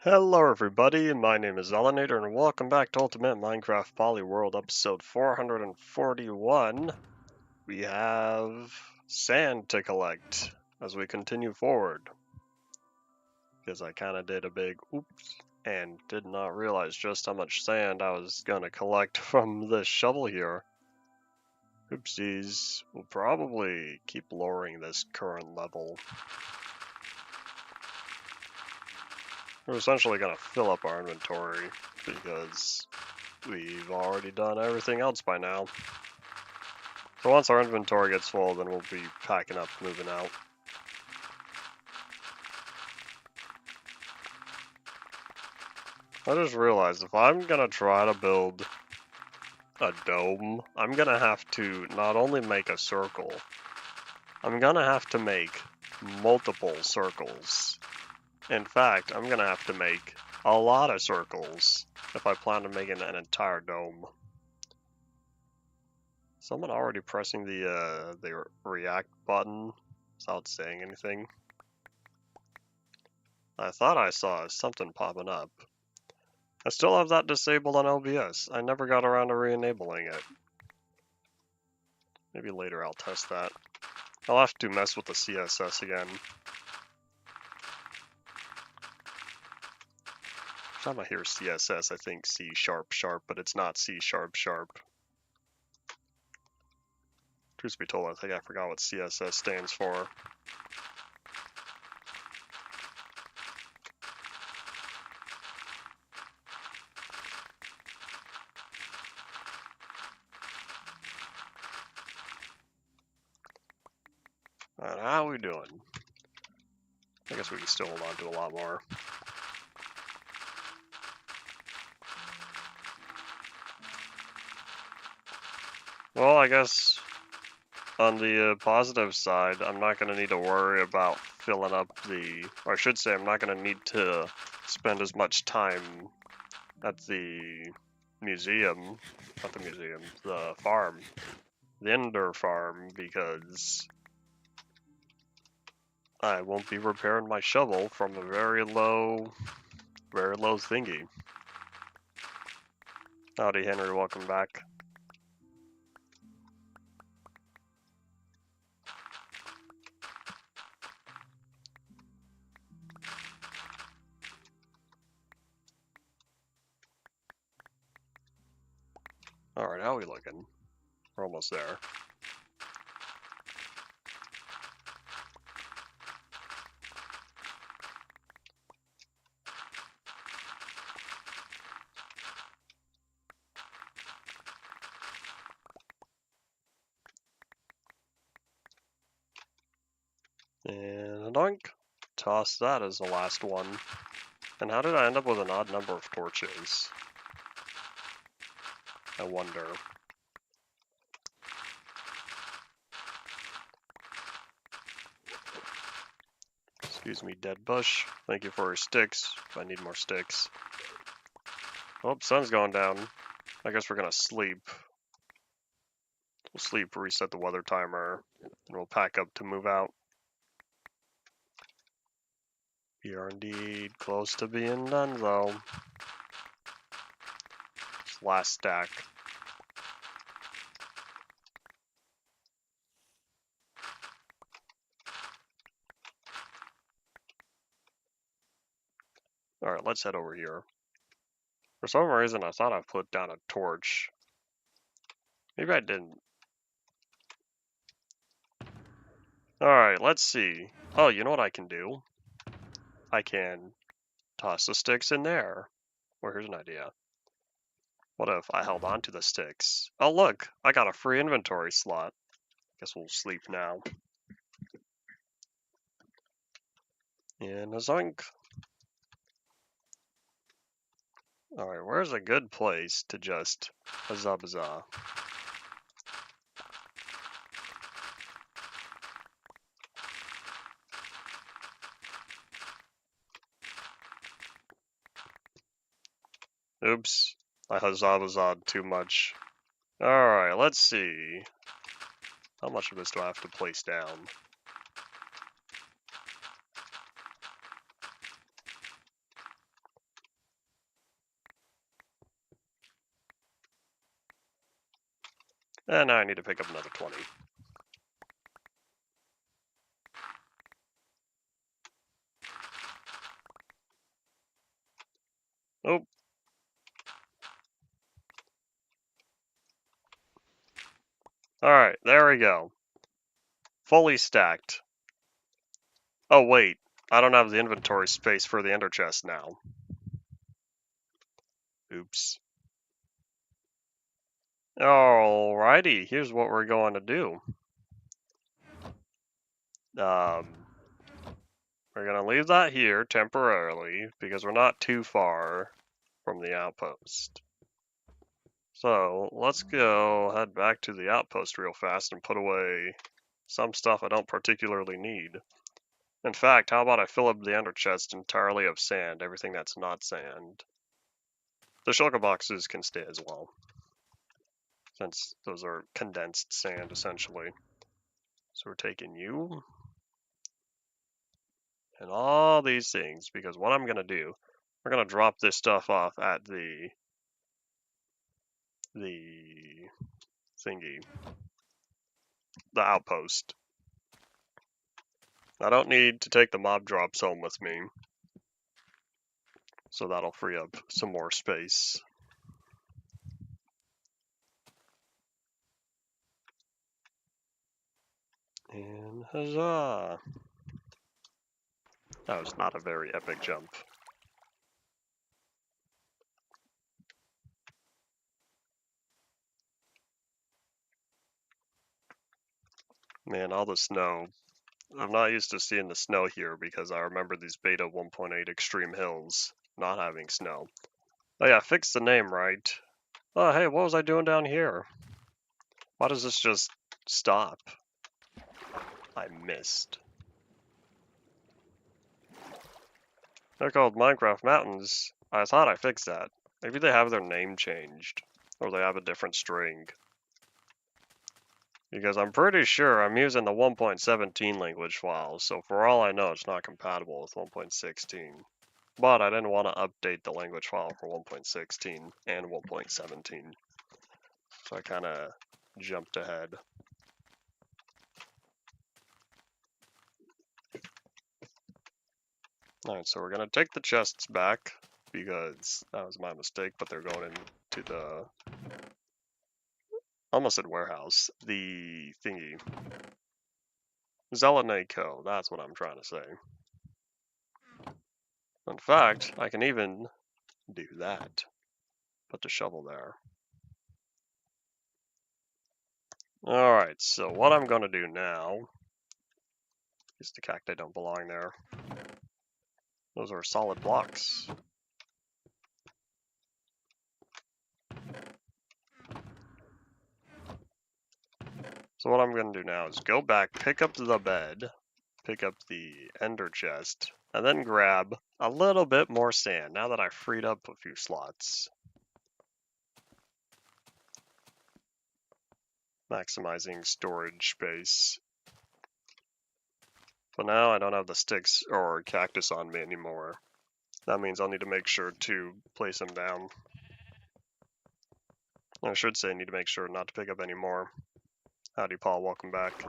Hello everybody, my name is Elenator and welcome back to Ultimate Minecraft Polyworld episode 441. We have sand to collect as we continue forward. Because I kinda did a big oops and did not realize just how much sand I was gonna collect from this shovel here. Oopsies. We'll probably keep lowering this current level. We're essentially gonna fill up our inventory because we've already done everything else by now. So once our inventory gets full, then we'll be packing up, moving out. I just realized if I'm gonna try to build a dome, I'm gonna have to not only make a circle, I'm gonna have to make multiple circles. In fact, I'm gonna have to make a lot of circles if I plan on making an entire dome. Someone already pressing the react button without saying anything. I thought I saw something popping up. I still have that disabled on OBS. I never got around to re-enabling it. Maybe later I'll test that. I'll have to mess with the CSS again. Every time I hear CSS, I think C sharp sharp, but it's not C sharp sharp. Truth be told, I think I forgot what CSS stands for. Alright, how are we doing? I guess we can still hold on to a lot more. Well, I guess on the positive side, I'm not going to need to worry about filling up or I should say I'm not going to need to spend as much time at the museum, not the museum, the farm, the Ender farm, because I won't be repairing my shovel from a very low thingy. Howdy Henry, welcome back. Alright, how are we looking? We're almost there. And doink. Toss that as the last one. And how did I end up with an odd number of torches? I wonder. Excuse me, dead bush. Thank you for your sticks. I need more sticks. Oh, sun's going down. I guess we're gonna sleep. We'll sleep, reset the weather timer, and we'll pack up to move out. We are indeed close to being done, though. This last stack. Alright, let's head over here. For some reason, I thought I put down a torch. Maybe I didn't. Alright, let's see. Oh, you know what I can do? I can toss the sticks in there. Well, here's an idea. What if I held on to the sticks? Oh, look, I got a free inventory slot. Guess we'll sleep now. And a zoink. Alright, where's a good place to just huzzah bazaar? Oops, I huzzah bazared too much. Alright, let's see. How much of this do I have to place down? And now I need to pick up another 20. Oh. Alright, there we go. Fully stacked. Oh wait, I don't have the inventory space for the ender chest now. Oops. Alrighty, here's what we're going to do. We're going to leave that here temporarily because we're not too far from the outpost. So let's go head back to the outpost real fast and put away some stuff I don't particularly need. In fact, how about I fill up the ender chest entirely of sand, everything that's not sand. The shulker boxes can stay as well, since those are condensed sand essentially. So we're taking you and all these things, because what I'm going to do, we're going to drop this stuff off at the thingy, the outpost. I don't need to take the mob drops home with me, so that'll free up some more space. And huzzah! That was not a very epic jump. Man, all the snow. I'm not used to seeing the snow here because I remember these beta 1.8 extreme hills not having snow. Oh yeah, fix the name right. Oh hey, what was I doing down here? Why does this just stop? I missed. They're called Minecraft Mountains. I thought I fixed that. Maybe they have their name changed. Or they have a different string. Because I'm pretty sure I'm using the 1.17 language file, so for all I know it's not compatible with 1.16. But I didn't want to update the language file for 1.16 and 1.17. So I kind of jumped ahead. Alright, so we're going to take the chests back, because that was my mistake, but they're going into the... almost said warehouse. The thingy. Zealot Co. That's what I'm trying to say. In fact, I can even do that. Put the shovel there. Alright, so what I'm going to do now... is the cacti don't belong there. Those are solid blocks. So what I'm going to do now is go back, pick up the bed, pick up the ender chest, and then grab a little bit more sand now that I've freed up a few slots. Maximizing storage space. But now I don't have the sticks or cactus on me anymore. That means I'll need to make sure to place them down. I should say I need to make sure not to pick up any more. Howdy Paul, welcome back.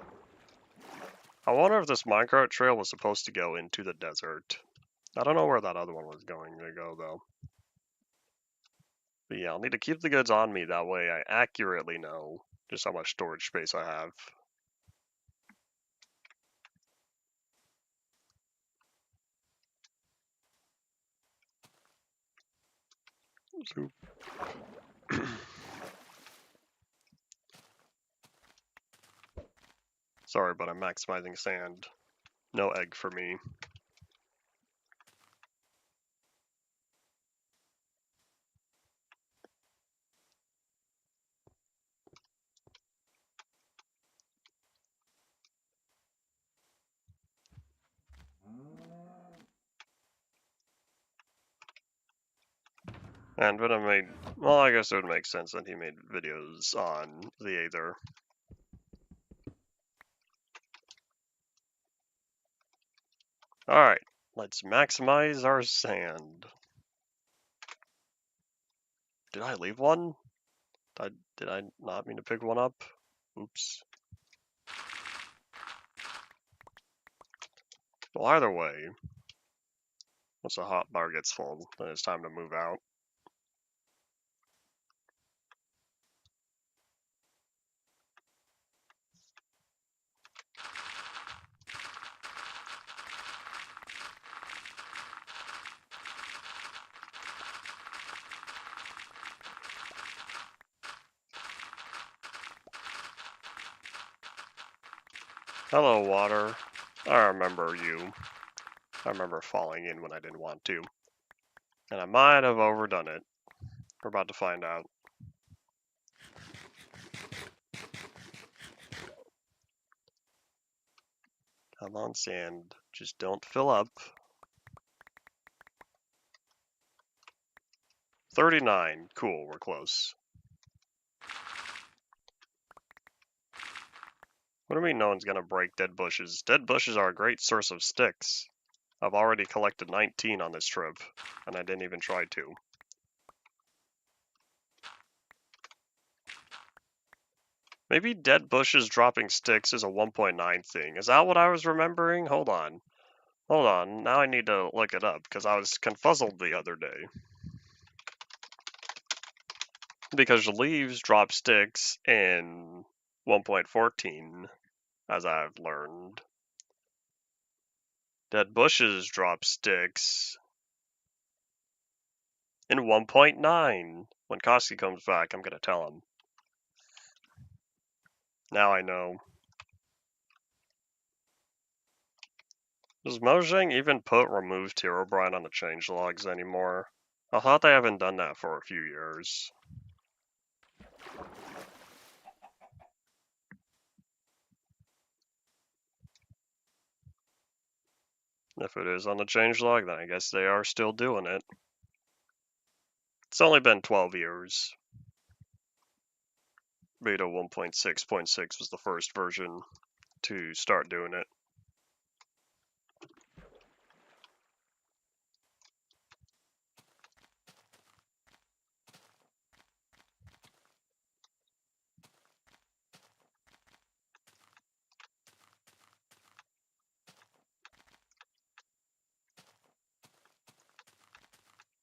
I wonder if this minecart trail was supposed to go into the desert. I don't know where that other one was going to go though. But yeah, I'll need to keep the goods on me, that way I accurately know just how much storage space I have. So sorry, but I'm maximizing sand. No egg for me. And Venom made, well, I guess it would make sense that he made videos on the Aether. Alright, let's maximize our sand. Did I leave one? Did Did I not mean to pick one up? Oops. Well, either way, once the hot bar gets full, then it's time to move out. Hello, water. I remember you. I remember falling in when I didn't want to. And I might have overdone it. We're about to find out. Come on, sand. Just don't fill up. 39. Cool, we're close. What do you mean no one's gonna break dead bushes? Dead bushes are a great source of sticks. I've already collected 19 on this trip, and I didn't even try to. Maybe dead bushes dropping sticks is a 1.9 thing. Is that what I was remembering? Hold on. Hold on. Now I need to look it up, because I was confuzzled the other day. Because leaves drop sticks in 1.14, as I've learned. Dead bushes drop sticks in 1.9. When Koski comes back, I'm going to tell him. Now I know. Does Mojang even put removed Herobrine on the changelogs anymore? I thought they haven't done that for a few years. If it is on the changelog, then I guess they are still doing it. It's only been 12 years. Beta 1.6.6 was the first version to start doing it.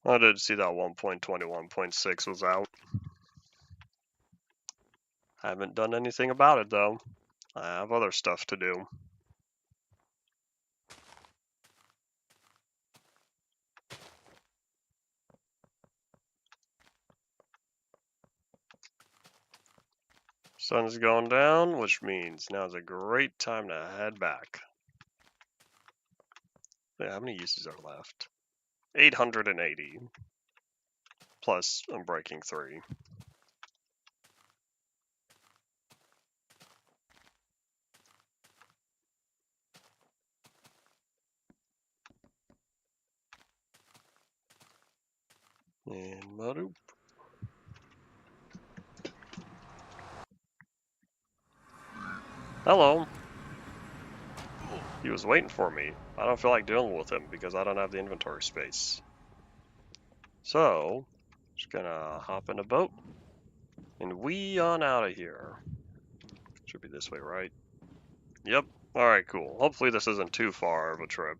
I did see that 1.21.6 was out. I haven't done anything about it though. I have other stuff to do. Sun's going down, which means now's a great time to head back. Yeah, how many uses are left? 880. Plus, I'm breaking 3. And Madoop. Hello. He was waiting for me. I don't feel like dealing with him because I don't have the inventory space. So, just gonna hop in a boat and wee on out of here. Should be this way, right? Yep. Alright, cool. Hopefully this isn't too far of a trip.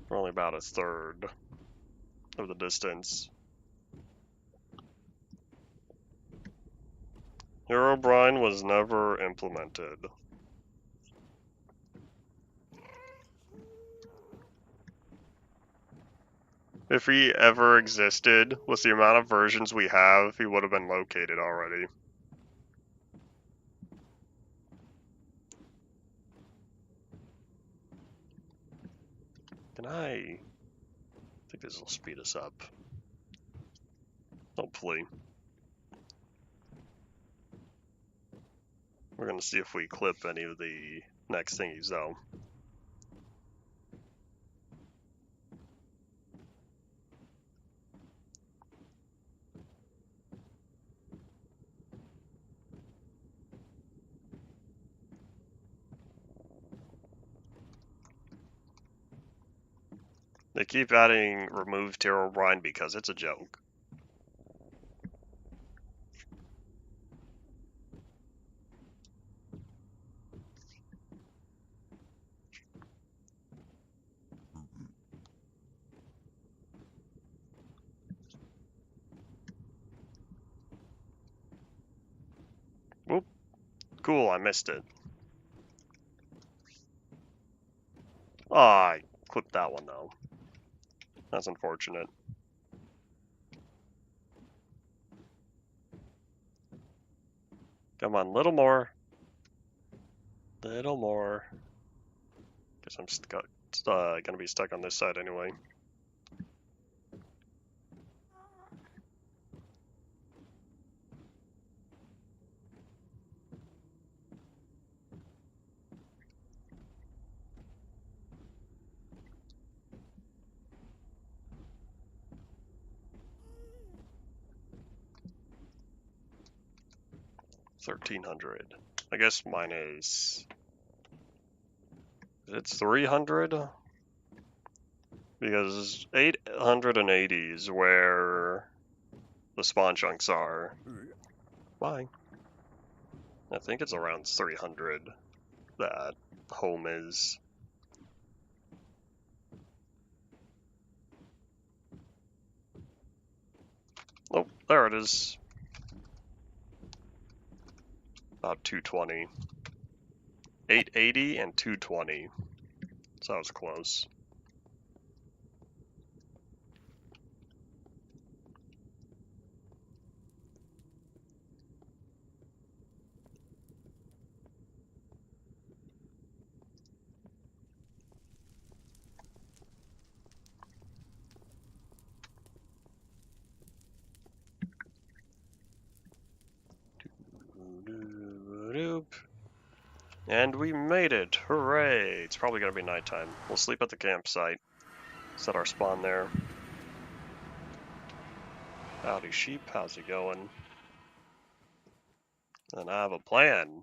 We're only about a third of the distance. Herobrine was never implemented. If he ever existed, with the amount of versions we have, he would have been located already. I think this will speed us up. Hopefully. We're gonna see if we clip any of the next thingies though. They keep adding removed Herobrine because it's a joke. Cool, I missed it. Oh, I clipped that one though. That's unfortunate. Come on, little more. Little more. Guess I'm stuck. Gonna be stuck on this side anyway. $1,300. I guess mine is. It's 300 because 880 is where the spawn chunks are. Bye. I think it's around 300 that home is. Oh, there it is. About 220. 880 and 220. So that was close. And we made it! Hooray! It's probably gonna be nighttime. We'll sleep at the campsite. Set our spawn there. Howdy sheep, how's it going? And I have a plan.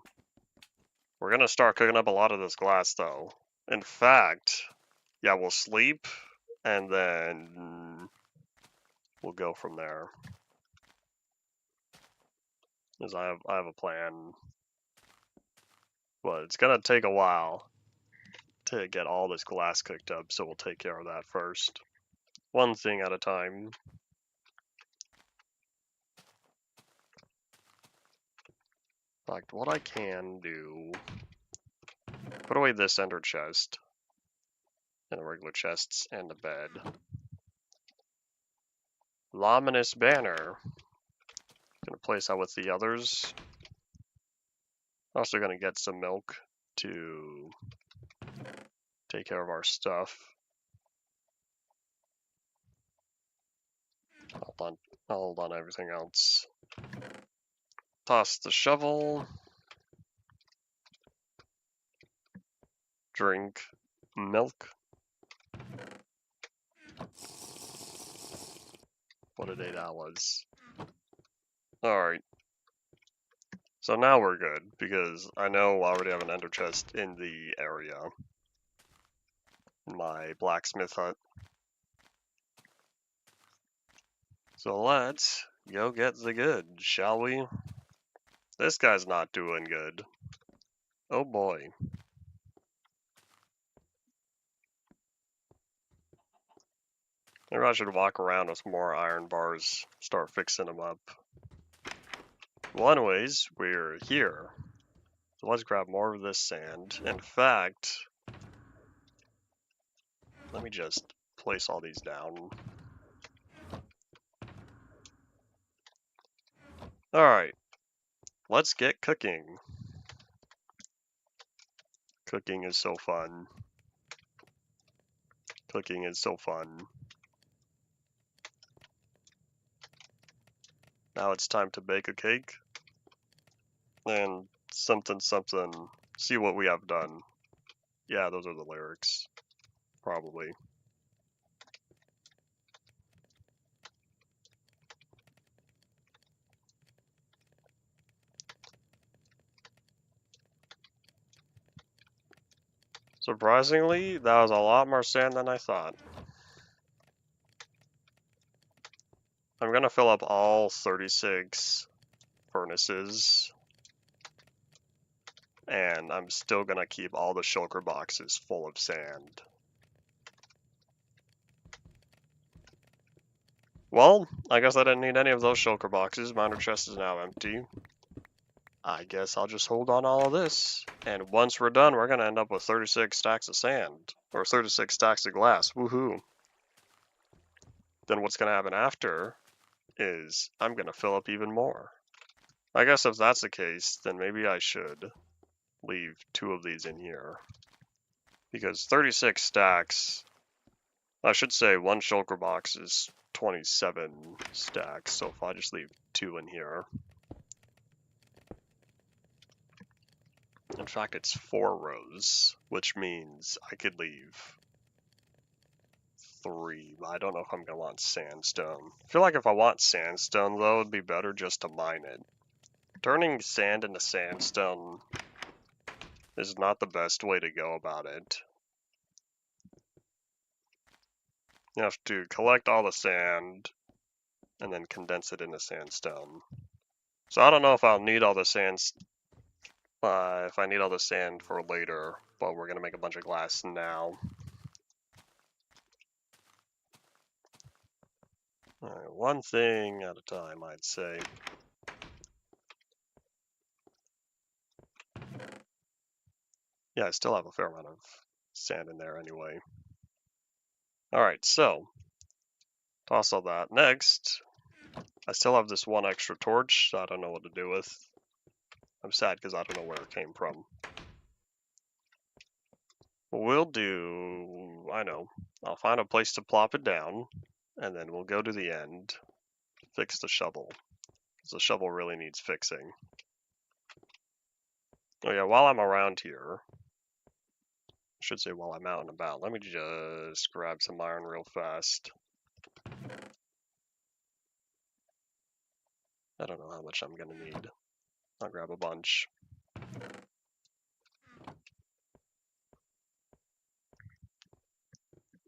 We're gonna start cooking up a lot of this glass though. In fact, yeah, we'll sleep and then we'll go from there. Because I have a plan. But it's gonna take a while to get all this glass cooked up, so we'll take care of that first. One thing at a time. In fact, what I can do... Put away this ender chest. And the regular chests and the bed. Luminous banner. Gonna place that with the others. Also gonna get some milk to take care of our stuff. I'll hold on everything else. Toss the shovel. Drink milk. What a day that was. Alright. So now we're good, because I know I already have an ender chest in the area. My blacksmith hut. So let's go get the goods, shall we? This guy's not doing good. Oh boy. Maybe I should walk around with more iron bars, start fixing them up. Well, anyways, we're here. So let's grab more of this sand. In fact, let me just place all these down. Alright, let's get cooking. Cooking is so fun. Cooking is so fun. Now it's time to bake a cake. And something. See what we have done. Yeah, those are the lyrics. Probably. Surprisingly, that was a lot more sand than I thought. I'm gonna fill up all 36 furnaces. And I'm still gonna keep all the shulker boxes full of sand. Well, I guess I didn't need any of those shulker boxes. My ender chest is now empty. I guess I'll just hold on all of this. And once we're done, we're going to end up with 36 stacks of sand. Or 36 stacks of glass. Woohoo. Then what's going to happen after is I'm going to fill up even more. I guess if that's the case, then maybe I should leave 2 of these in here. Because 36 stacks, I should say 1 shulker box is 27 stacks. So if I just leave 2 in here. In fact, it's 4 rows, which means I could leave 3, but I don't know if I'm going to want sandstone. I feel like if I want sandstone, though, it'd be better just to mine it. Turning sand into sandstone is not the best way to go about it. You have to collect all the sand and then condense it into sandstone. So I don't know if I'll need all the sand, if I need all the sand for later, but we're going to make a bunch of glass now. Alright, one thing at a time, I'd say. Yeah, I still have a fair amount of sand in there anyway. Alright, so toss all that. Next, I still have this 1 extra torch, so I don't know what to do with. I'm sad because I don't know where it came from. What we'll do, I know, I'll find a place to plop it down, and then we'll go to the end, fix the shovel, because the shovel really needs fixing. Oh yeah, while I'm around here, I should say while I'm out and about, let me just grab some iron real fast. I don't know how much I'm gonna need. I'll grab a bunch.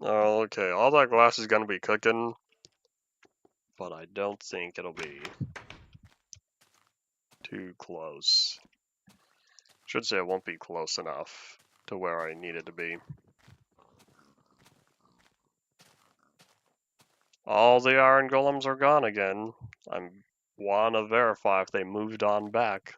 Okay, all that glass is gonna be cooking, but I don't think it'll be too close. Should say it won't be close enough to where I need it to be. All the iron golems are gone again. I want to verify if they moved on back.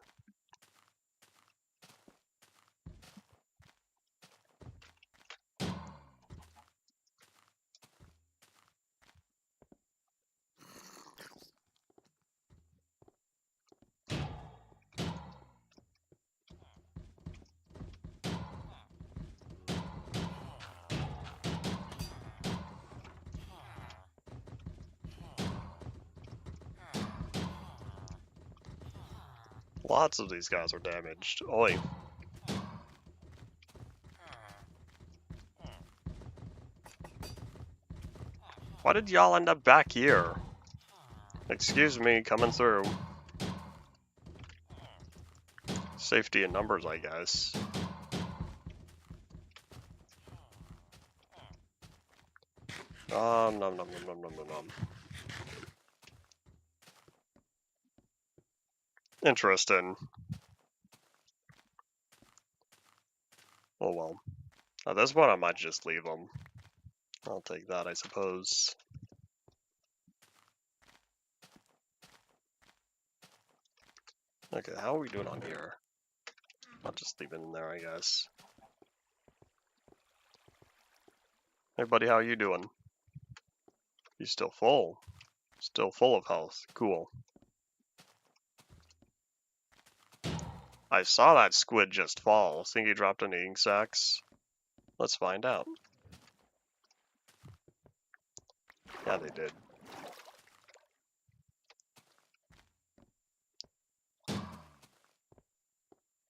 Lots of these guys are damaged. Oi. Why did y'all end up back here? Excuse me, coming through. Safety in numbers, I guess. Nom nom nom nom nom nom. Interesting. Oh well. At this point, I might just leave them. I'll take that, I suppose. Okay, how are we doing on here? I'll just leave it in there, I guess. Hey buddy, how you doing? You still full? Still full of health. Cool. I saw that squid just fall. Think he dropped any ink sacs? Let's find out. Yeah, they did.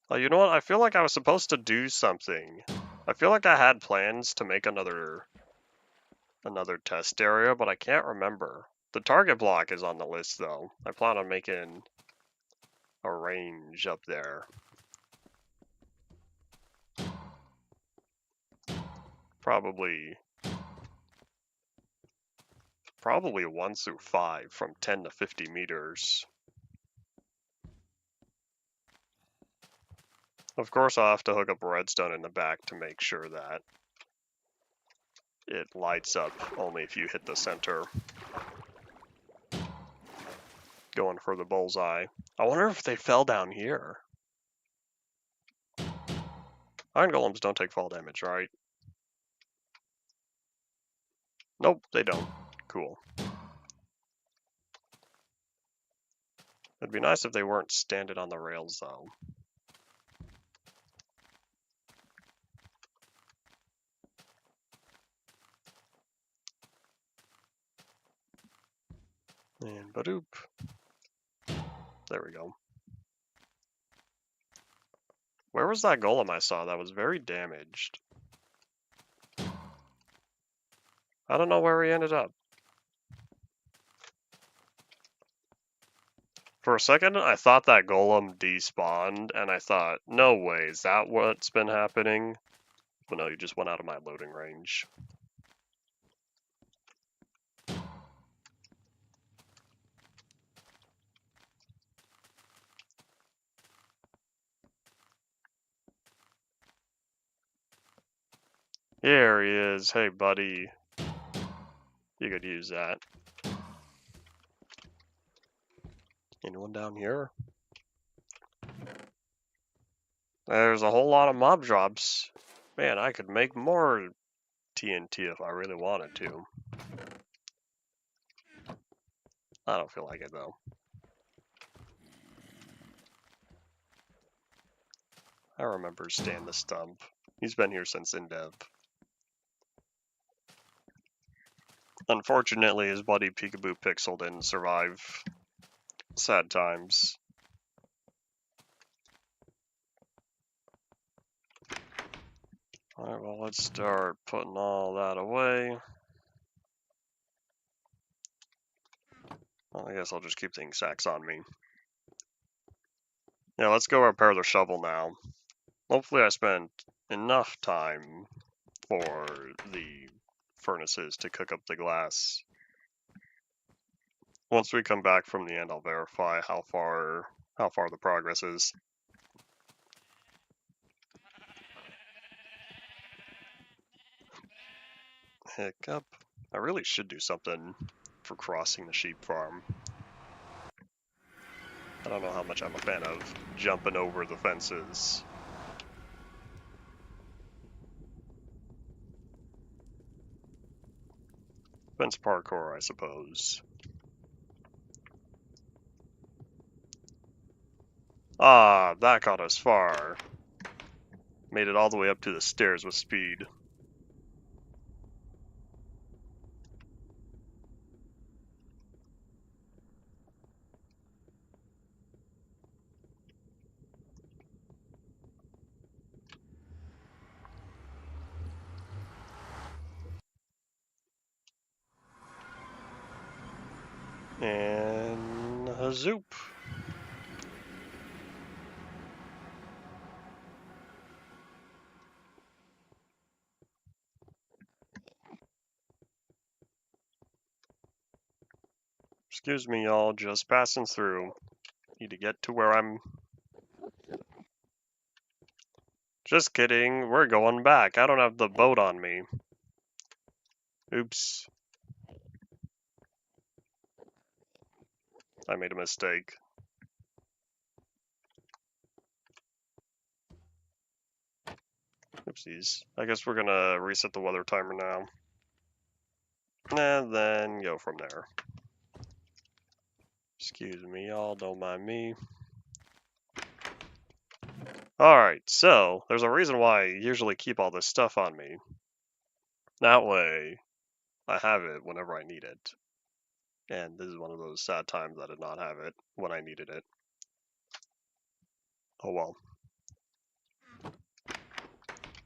Oh, you know what? I feel like I was supposed to do something. I feel like I had plans to make another test area, but I can't remember. The target block is on the list, though. I plan on making a range up there. Probably 1 through 5 from 10 to 50 meters. Of course, I'll have to hook up redstone in the back to make sure that it lights up only if you hit the center. going for the bullseye. I wonder if they fell down here. Iron golems don't take fall damage, right? Nope, they don't. Cool. It'd be nice if they weren't standing on the rails, though. And badoop. There we go. Where was that golem I saw that was very damaged? I don't know where he ended up. For a second, I thought that golem despawned, and I thought, no way, is that what's been happening? But no, you just went out of my loading range. Here he is. Hey, buddy. You could use that. Anyone down here? There's a whole lot of mob drops. Man, I could make more TNT if I really wanted to. I don't feel like it, though. I remember Stan the Stump. He's been here since Indev. Unfortunately, his buddy Peekaboo Pixel didn't survive. Sad times. Alright, well, let's start putting all that away. Well, I guess I'll just keep the ink sacks on me. Yeah, let's go repair the shovel now. Hopefully I spent enough time for the furnaces to cook up the glass. Once we come back from the end, I'll verify how far the progress is. Hiccup. I really should do something for crossing the sheep farm. I don't know how much I'm a fan of jumping over the fences. Fence parkour, I suppose. Ah, that got us far. Made it all the way up to the stairs with speed. And a zoop. Excuse me, y'all, just passing through. Need to get to where I'm... Just kidding, we're going back. I don't have the boat on me. Oops. I made a mistake. Oopsies. I guess we're gonna reset the weather timer now. And then go from there. Excuse me, y'all, don't mind me. Alright, so, there's a reason why I usually keep all this stuff on me. That way, I have it whenever I need it. And this is one of those sad times I did not have it when I needed it. Oh well.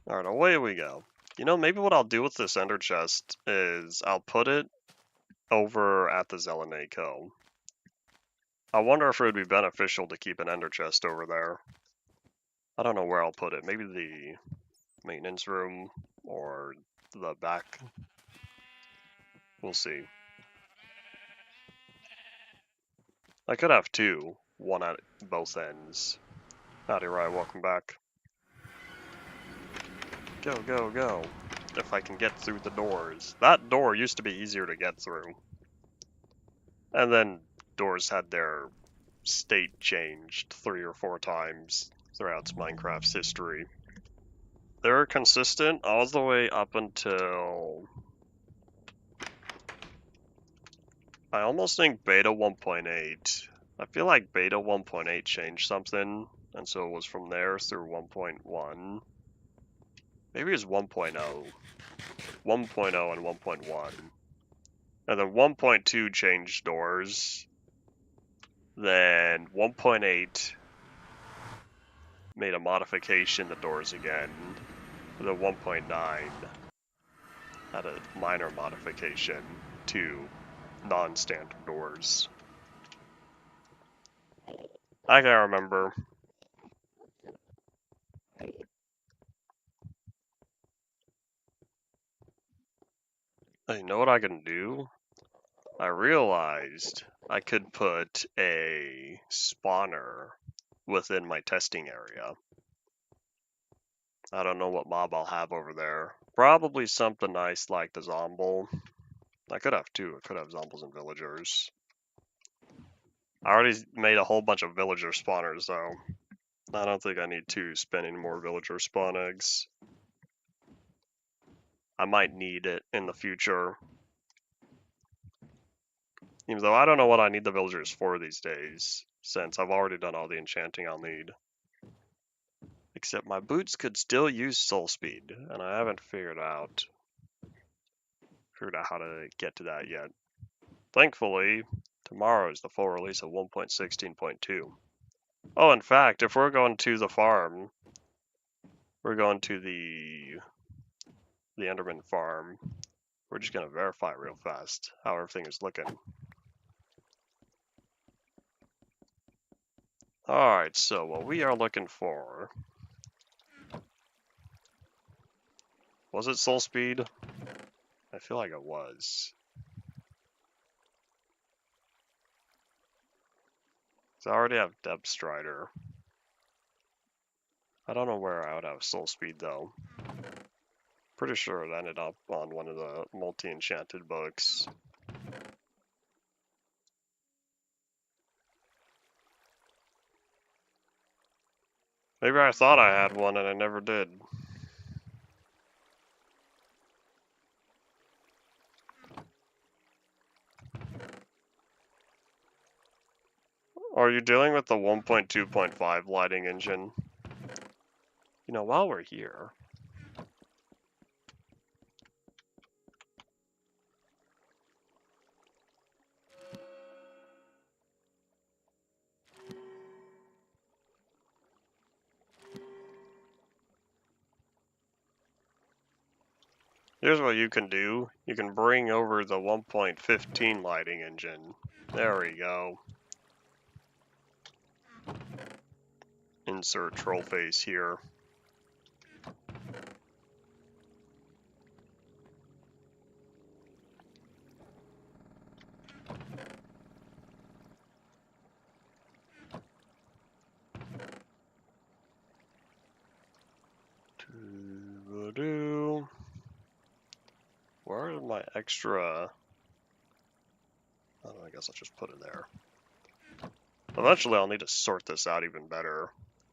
Alright, away we go. You know, maybe what I'll do with this ender chest is I'll put it over at the Zelenay Co. I wonder if it would be beneficial to keep an ender chest over there. I don't know where I'll put it. Maybe the maintenance room or the back. We'll see. I could have two, one at both ends. Howdy, Rye, welcome back. Go, go, go. If I can get through the doors. That door used to be easier to get through. And then doors had their state changed 3 or 4 times throughout Minecraft's history. They're consistent all the way up until... I almost think beta 1.8. I feel like beta 1.8 changed something, and so it was from there through 1.1. Maybe it was 1.0. 1.0 and 1.1. And then 1.2 changed doors. Then 1.8 made a modification to doors again. The 1.9 had a minor modification to non-standard doors. I can't remember. You know what I can do? I realized I could put a spawner within my testing area. I don't know what mob I'll have over there. Probably something nice like the Zomble. I could have two. I could have Zombles and villagers. I already made a whole bunch of villager spawners though. I don't think I need to spend any more villager spawn eggs. I might need it in the future. Even though I don't know what I need the villagers for these days, since I've already done all the enchanting I'll need. Except my boots could still use soul speed, and I haven't figured out how to get to that yet. Thankfully, tomorrow is the full release of 1.16.2. Oh, in fact, if we're going to the farm, we're going to the Enderman farm. We're just going to verify real fast how everything is looking. Alright, so what we are looking for... Was it soul speed? I feel like it was. So I already have Depth Strider. I don't know where I would have soul speed though. Pretty sure it ended up on one of the multi-enchanted books. Maybe I thought I had one and I never did. Are you dealing with the 1.2.5 lighting engine? You know, while we're here... Here's what you can do. You can bring over the 1.15 lighting engine. There we go. Insert troll face here. Where are my extra... Oh, I guess I'll just put it there. Eventually I'll need to sort this out even better.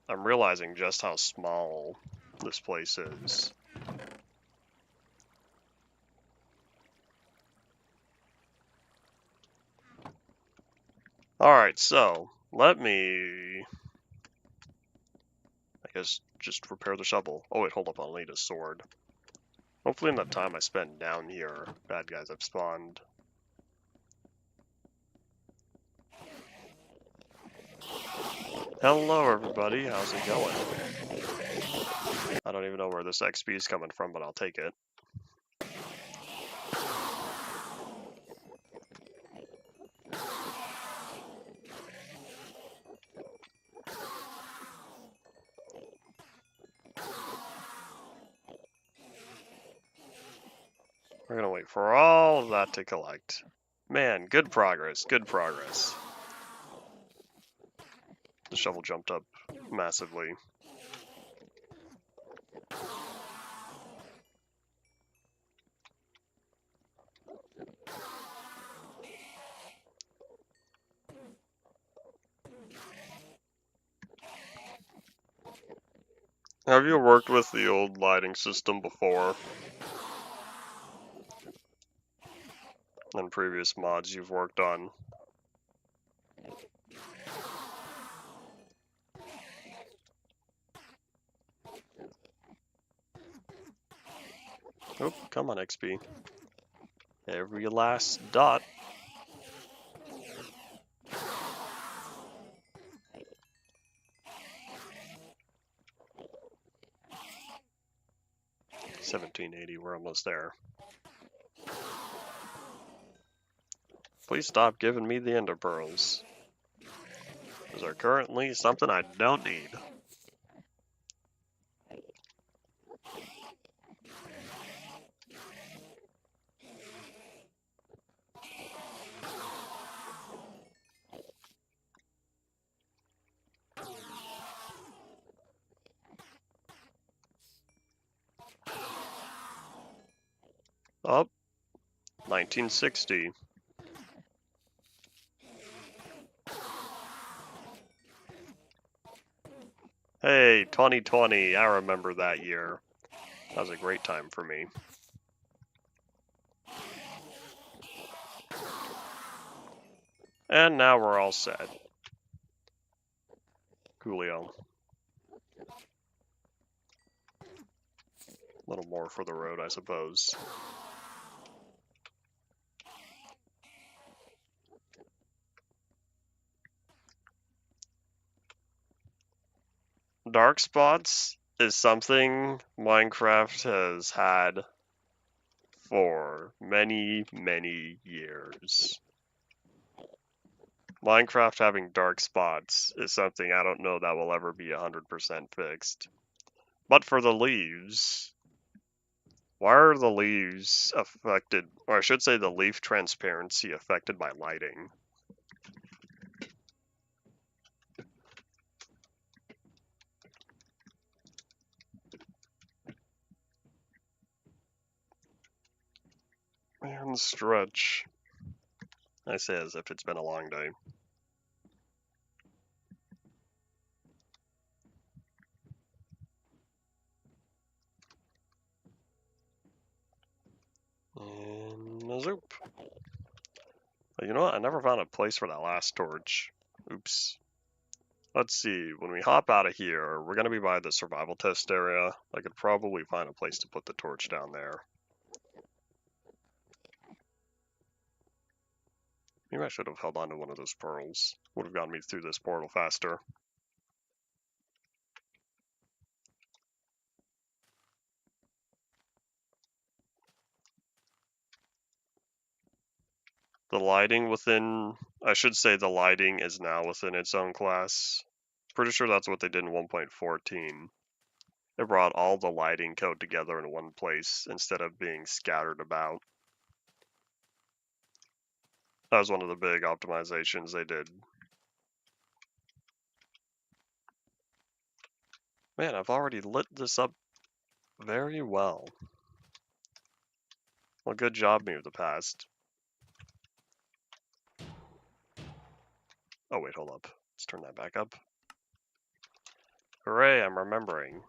I'm realizing just how small this place is. Alright, so let me... I guess just repair the shovel. Oh wait, hold up, I'll need a sword. Hopefully in the time I spend down here, bad guys have spawned. Hello everybody, how's it going? I don't even know where this XP is coming from, but I'll take it. We're gonna wait for all of that to collect. Man, good progress, good progress. The shovel jumped up massively. Have you worked with the old lighting system before? In previous mods you've worked on? Oh, come on, XP. Every last dot. $17.80, we're almost there. Please stop giving me the ender pearls. Those are currently something I don't need. Oh, 1960. Hey, 2020, I remember that year. That was a great time for me. And now we're all set. Coolio. A little more for the road, I suppose. Dark spots is something Minecraft has had for many, many years. Minecraft having dark spots is something I don't know that will ever be 100% fixed. But for the leaves, why are the leaves affected, or I should say the leaf transparency affected by lighting? Man, stretch. I say as if it's been a long day. And a zoop. But you know what? I never found a place for that last torch. Oops. Let's see. When we hop out of here, we're going to be by the survival test area. I could probably find a place to put the torch down there. Maybe I should have held on to one of those pearls. Would have gotten me through this portal faster. The lighting within, I should say the lighting is now within its own class. Pretty sure that's what they did in 1.14. It brought all the lighting code together in one place instead of being scattered about. That was one of the big optimizations they did. Man, I've already lit this up very well. Well, good job, me of the past. Oh wait, hold up. Let's turn that back up. Hooray, I'm remembering.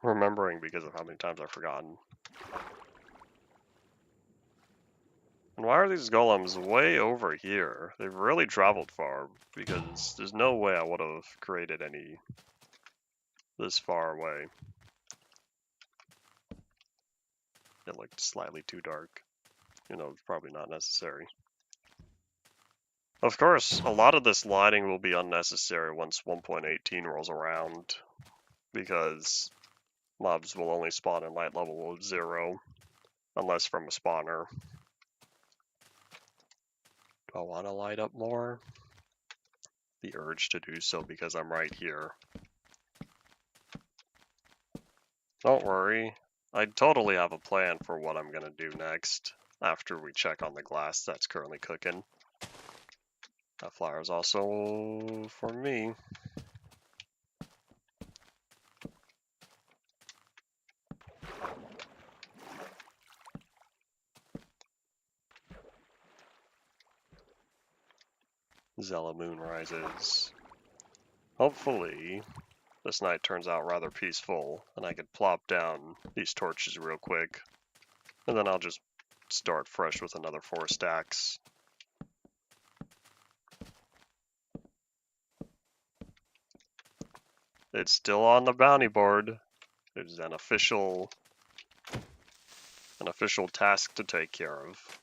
Remembering because of how many times I've forgotten. And why are these golems way over here? They've really traveled far, because there's no way I would have created any this far away. It looked slightly too dark. You know, it's probably not necessary. Of course, a lot of this lighting will be unnecessary once 1.18 rolls around, because mobs will only spawn in light level of 0, unless from a spawner. Do I want to light up more? The urge to do so because I'm right here. Don't worry, I totally have a plan for what I'm gonna do next, after we check on the glass that's currently cooking. That flower is also for me. Zella Moon rises. Hopefully, this night turns out rather peaceful, and I could plop down these torches real quick, and then I'll just start fresh with another 4 stacks. It's still on the bounty board. It's an official task to take care of.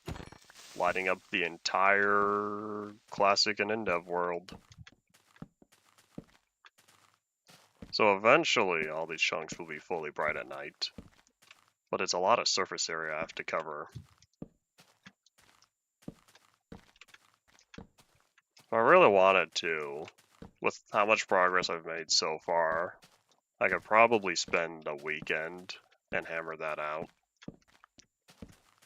Lighting up the entire Classic and Endev world. So eventually all these chunks will be fully bright at night. But it's a lot of surface area I have to cover. If I really wanted to, with how much progress I've made so far, I could probably spend a weekend and hammer that out.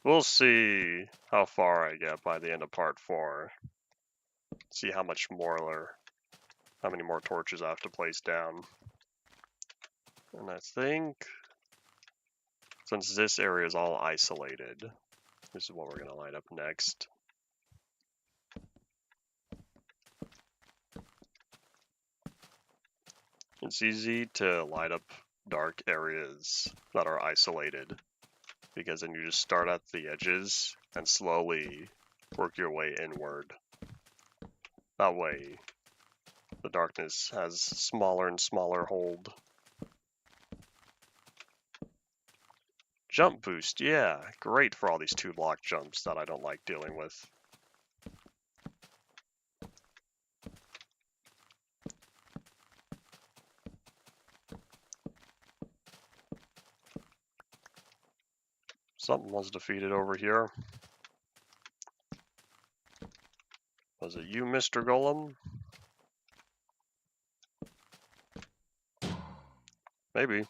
We'll see how far I get by the end of part 4. See how many more torches I have to place down. And I think, since this area is all isolated, this is what we're gonna light up next. It's easy to light up dark areas that are isolated, because then you just start at the edges and slowly work your way inward. That way, the darkness has smaller and smaller hold. Jump boost, yeah, great for all these 2-block jumps that I don't like dealing with. Something was defeated over here. Was it you, Mr. Golem? Maybe.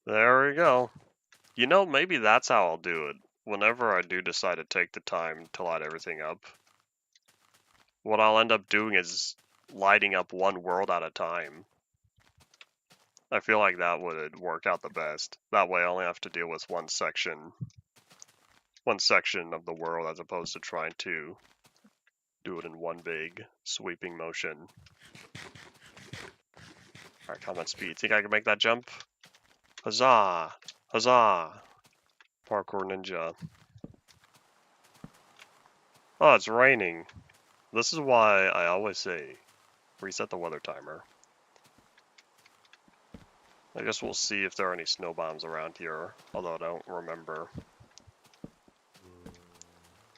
There we go. You know, maybe that's how I'll do it. Whenever I do decide to take the time to light everything up, what I'll end up doing is lighting up one world at a time. I feel like that would work out the best. That way I only have to deal with one section of the world, as opposed to trying to do it in one big sweeping motion. Alright, combat speed. Think I can make that jump? Huzzah! Huzzah! Parkour ninja. Oh, it's raining. This is why I always say, reset the weather timer. I guess we'll see if there are any snow bombs around here, although I don't remember.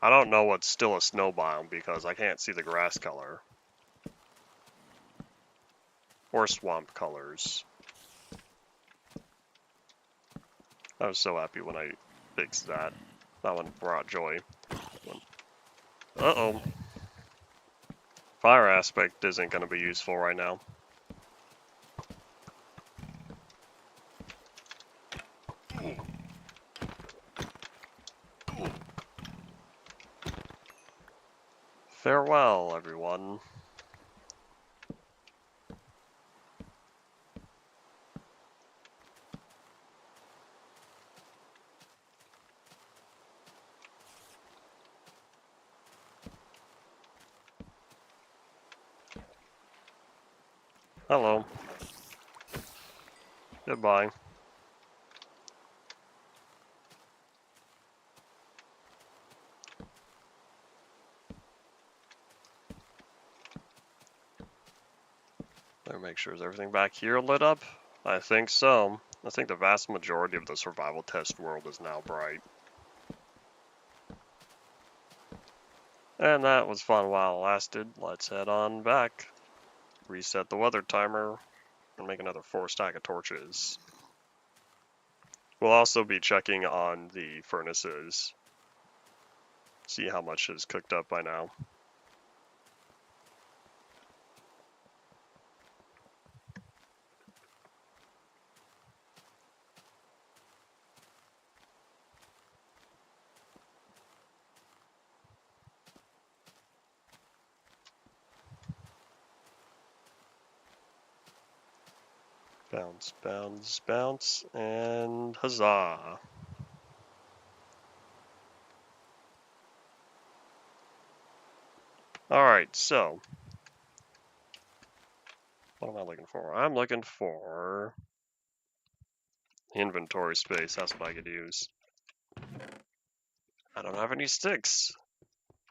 I don't know what's still a snow bomb because I can't see the grass color. Or swamp colors. I was so happy when I fixed that. That one brought joy. Uh-oh. Fire aspect isn't going to be useful right now. Farewell, everyone. Hello. Goodbye. Let me make sure, is everything back here lit up? I think so. I think the vast majority of the survival test world is now bright. And that was fun while it lasted. Let's head on back. Reset the weather timer and make another 4 stack of torches. We'll also be checking on the furnaces. See how much is cooked up by now. Bounce, bounce, bounce, and huzzah. Alright, so. What am I looking for? I'm looking for inventory space. That's what I could use. I don't have any sticks.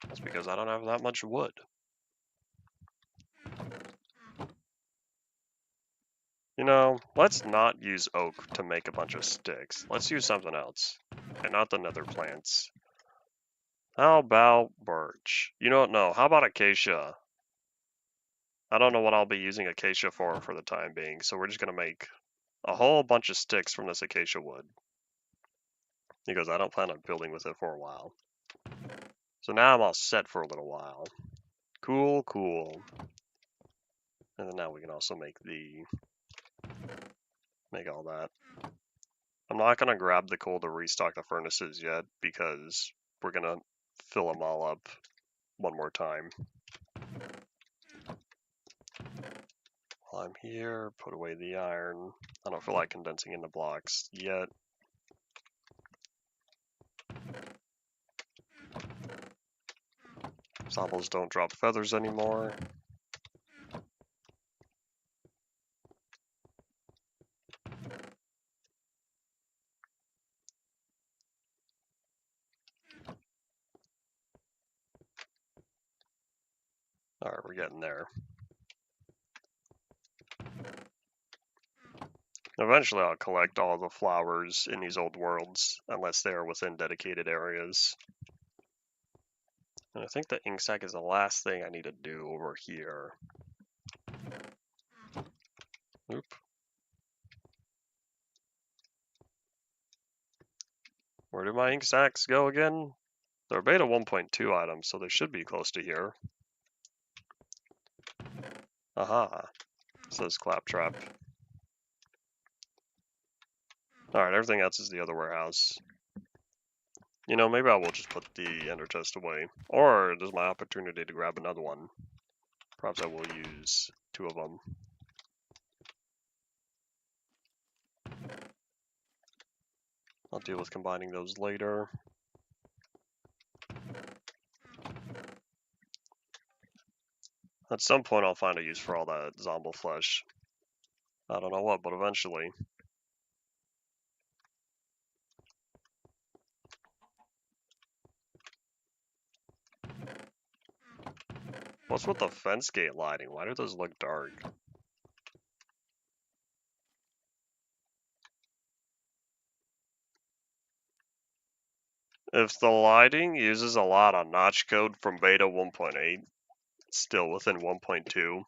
That's because I don't have that much wood. You know, let's not use oak to make a bunch of sticks. Let's use something else. And not the nether plants. How about birch? You don't know. How about acacia? I don't know what I'll be using acacia for the time being, so we're just going to make a whole bunch of sticks from this acacia wood. Because I don't plan on building with it for a while. So now I'm all set for a little while. Cool, cool. And then now we can also make all that. I'm not going to grab the coal to restock the furnaces yet because we're going to fill them all up one more time. While I'm here, put away the iron. I don't feel like condensing into blocks yet. Zombies don't drop feathers anymore. Alright, we're getting there. Eventually I'll collect all the flowers in these old worlds, unless they are within dedicated areas. And I think the ink sac is the last thing I need to do over here. Oop. Where do my ink sacs go again? They're beta 1.2 items, so they should be close to here. Aha, says Claptrap. Alright, everything else is the other warehouse. You know, maybe I will just put the ender chest away. Or there's my opportunity to grab another one. Perhaps I will use 2 of them. I'll deal with combining those later. At some point I'll find a use for all that zombie flesh. I don't know what, but eventually. What's with the fence gate lighting? Why do those look dark? If the lighting uses a lot of notch code from beta 1.8, still within 1.2,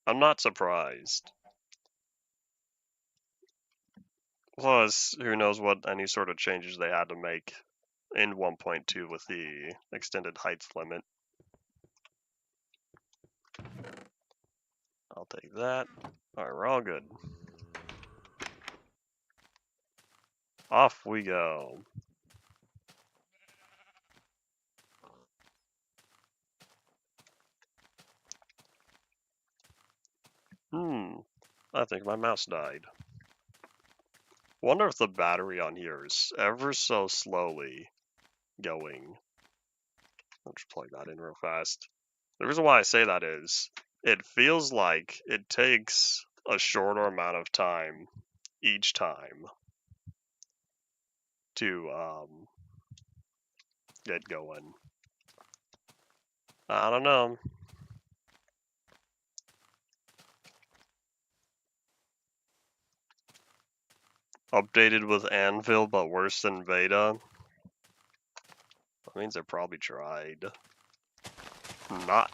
I'm not surprised. Plus, who knows what any sort of changes they had to make in 1.2 with the extended heights limit. I'll take that. Alright, we're all good. Off we go. I think my mouse died. Wonder if the battery on here is ever so slowly going. I'll just plug that in real fast. The reason why I say that is, it feels like it takes a shorter amount of time each time to get going. I don't know. Updated with Anvil, but worse than beta. That means they probably tried not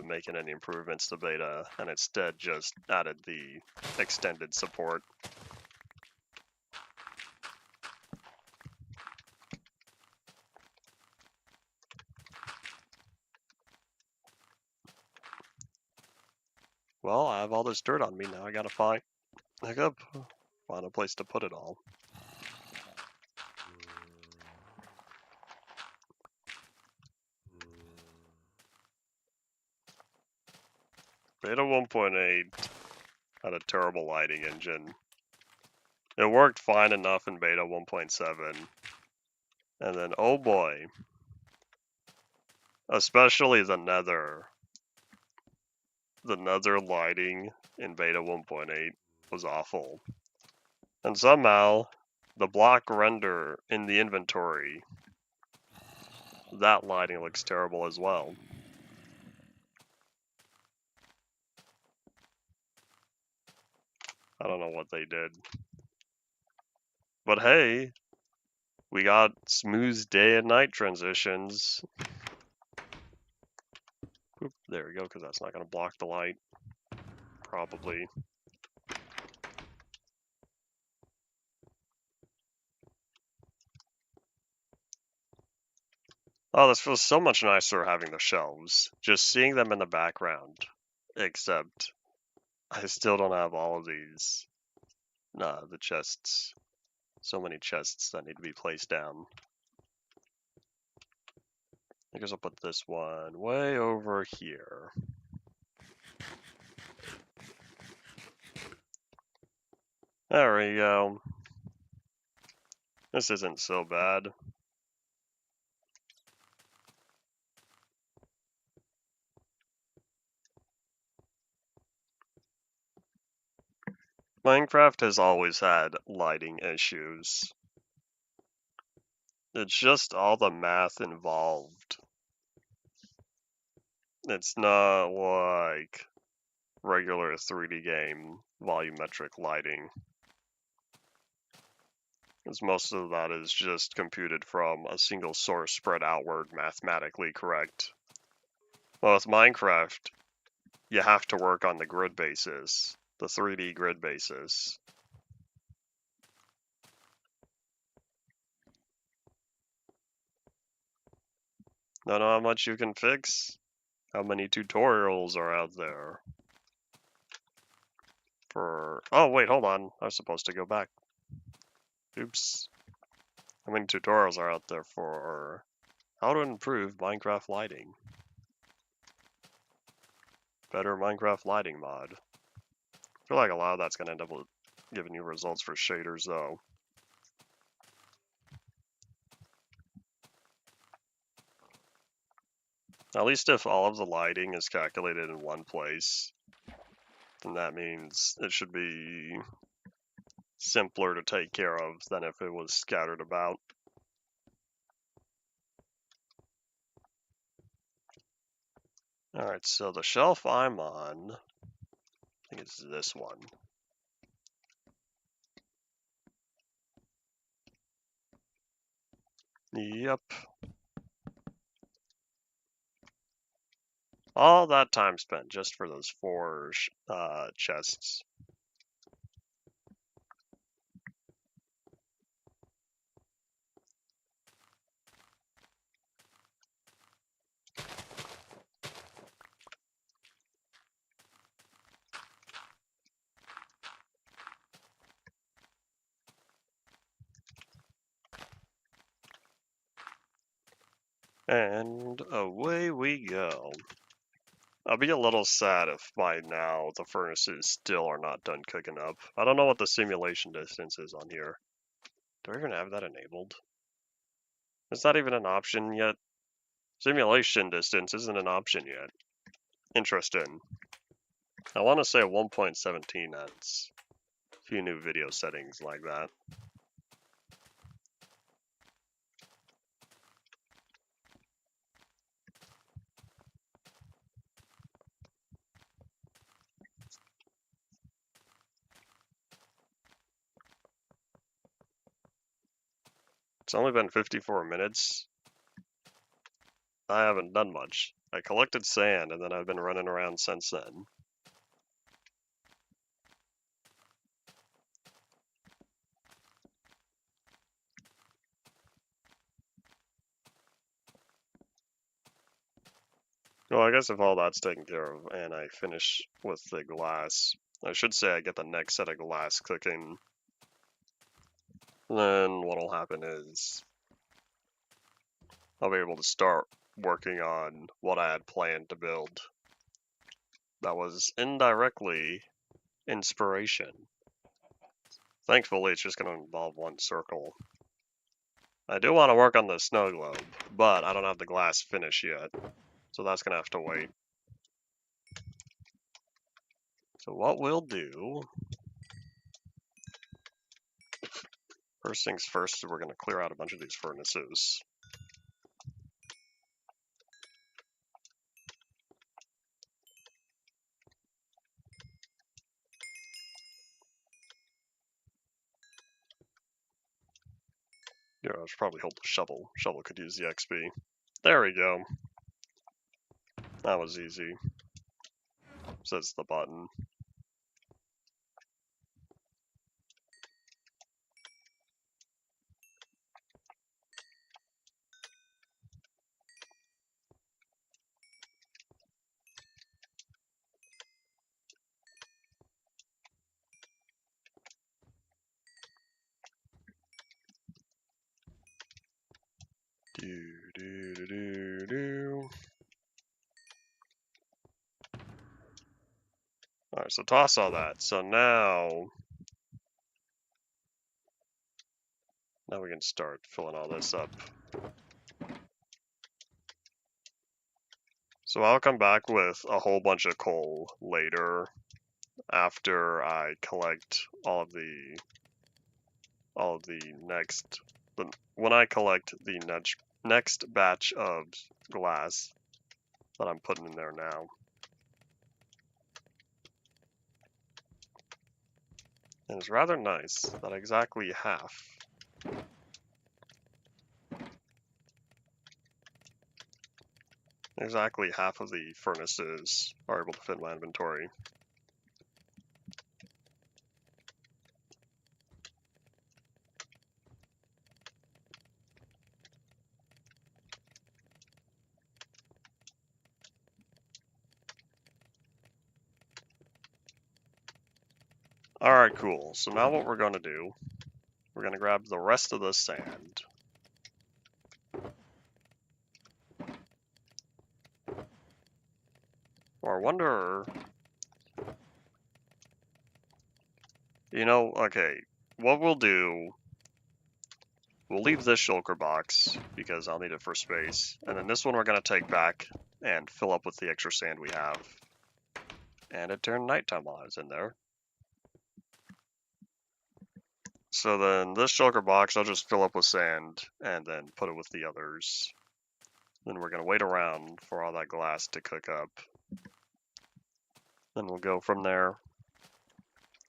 making any improvements to beta, and instead just added the extended support. Well, I have all this dirt on me now. I gotta find a place to put it all. Beta 1.8 had a terrible lighting engine. It worked fine enough in beta 1.7. And then, oh boy. Especially the nether. The nether lighting in beta 1.8 was awful. And somehow, the block render in the inventory, that lighting looks terrible as well. I don't know what they did. But hey, we got smooth day and night transitions. Oop, there we go, because that's not going to block the light. Probably. Oh, this feels so much nicer having the shelves. Just seeing them in the background. Except, I still don't have all of these. The chests. So many chests that need to be placed down. I guess I'll put this one way over here. There we go. This isn't so bad. Minecraft has always had lighting issues. It's just all the math involved. It's not like regular 3D game volumetric lighting. Because most of that is just computed from a single source spread outward, mathematically correct. Well, with Minecraft, you have to work on the grid basis, the 3D grid basis. Don't know how much you can fix? How many tutorials are out there? Oh wait, hold on. I was supposed to go back. Oops. How many tutorials are out there for how to improve Minecraft lighting? Better Minecraft lighting mod. I feel like a lot of that's going to end up giving you results for shaders though. At least if all of the lighting is calculated in one place, then that means it should be simpler to take care of than if it was scattered about. Alright, so the shelf I'm on, I think it's this one. Yep. All that time spent just for those 4 chests. And away we go. I'll be a little sad if by now the furnaces still are not done cooking up. I don't know what the simulation distance is on here. Do I even have that enabled? It's not even an option yet. Simulation distance isn't an option yet. Interesting. I want to say 1.17 has a few new video settings like that. It's only been 54 minutes. I haven't done much. I collected sand and then I've been running around since then. Well, I guess if all that's taken care of and I finish with the glass, I should say I get the next set of glass cooking, then what'll happen is I'll be able to start working on what I had planned to build. That was indirectly inspiration. Thankfully, it's just going to involve one circle. I do want to work on the snow globe, but I don't have the glass finish yet, so that's going to have to wait. So what we'll do, first things first, is we're going to clear out a bunch of these furnaces. Yeah, I should probably hold the shovel. Shovel could use the XP. There we go. That was easy. Says the button. Do do do do do. Alright, so toss all that. So now we can start filling all this up. So I'll come back with a whole bunch of coal later after I collect all of the when I collect the next batch of glass that I'm putting in there now. And it's rather nice that exactly half of the furnaces are able to fit in my inventory. Alright, cool. So now what we're going to do, we're going to grab the rest of the sand. Or I wonder... You know, okay, what we'll do, we'll leave this shulker box because I'll need it for space. And then this one we're going to take back and fill up with the extra sand we have. And it turned nighttime while I was in there. So then this shulker box, I'll just fill up with sand and then put it with the others. Then we're going to wait around for all that glass to cook up. Then we'll go from there.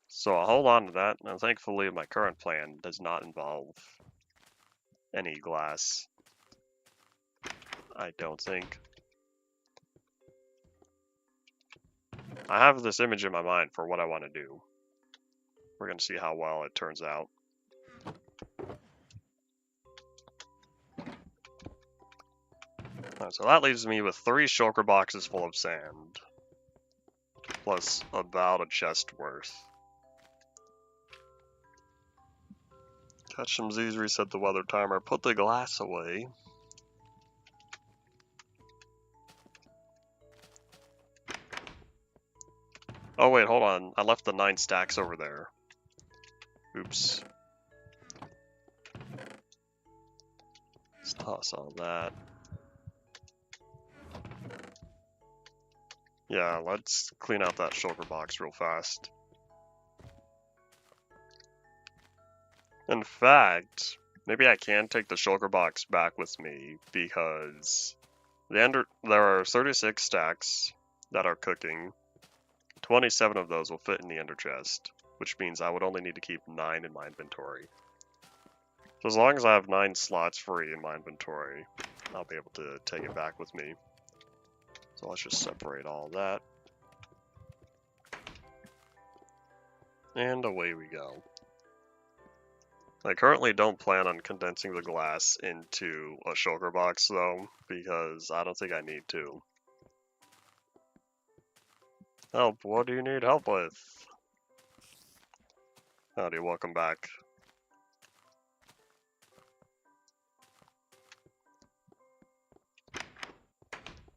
So I'll hold on to that, and thankfully my current plan does not involve any glass. I don't think. I have this image in my mind for what I want to do. We're going to see how well it turns out. So that leaves me with 3 shulker boxes full of sand. Plus about a chest worth. Catch some Z's, reset the weather timer, put the glass away. Oh wait, hold on. I left the 9 stacks over there. Oops. Let's toss all that. Yeah, let's clean out that shulker box real fast. In fact, maybe I can take the shulker box back with me because there are 36 stacks that are cooking. 27 of those will fit in the ender chest, which means I would only need to keep 9 in my inventory. So as long as I have 9 slots free in my inventory, I'll be able to take it back with me. So let's just separate all that. And away we go. I currently don't plan on condensing the glass into a shulker box though, because I don't think I need to. Help, what do you need help with? Howdy, welcome back.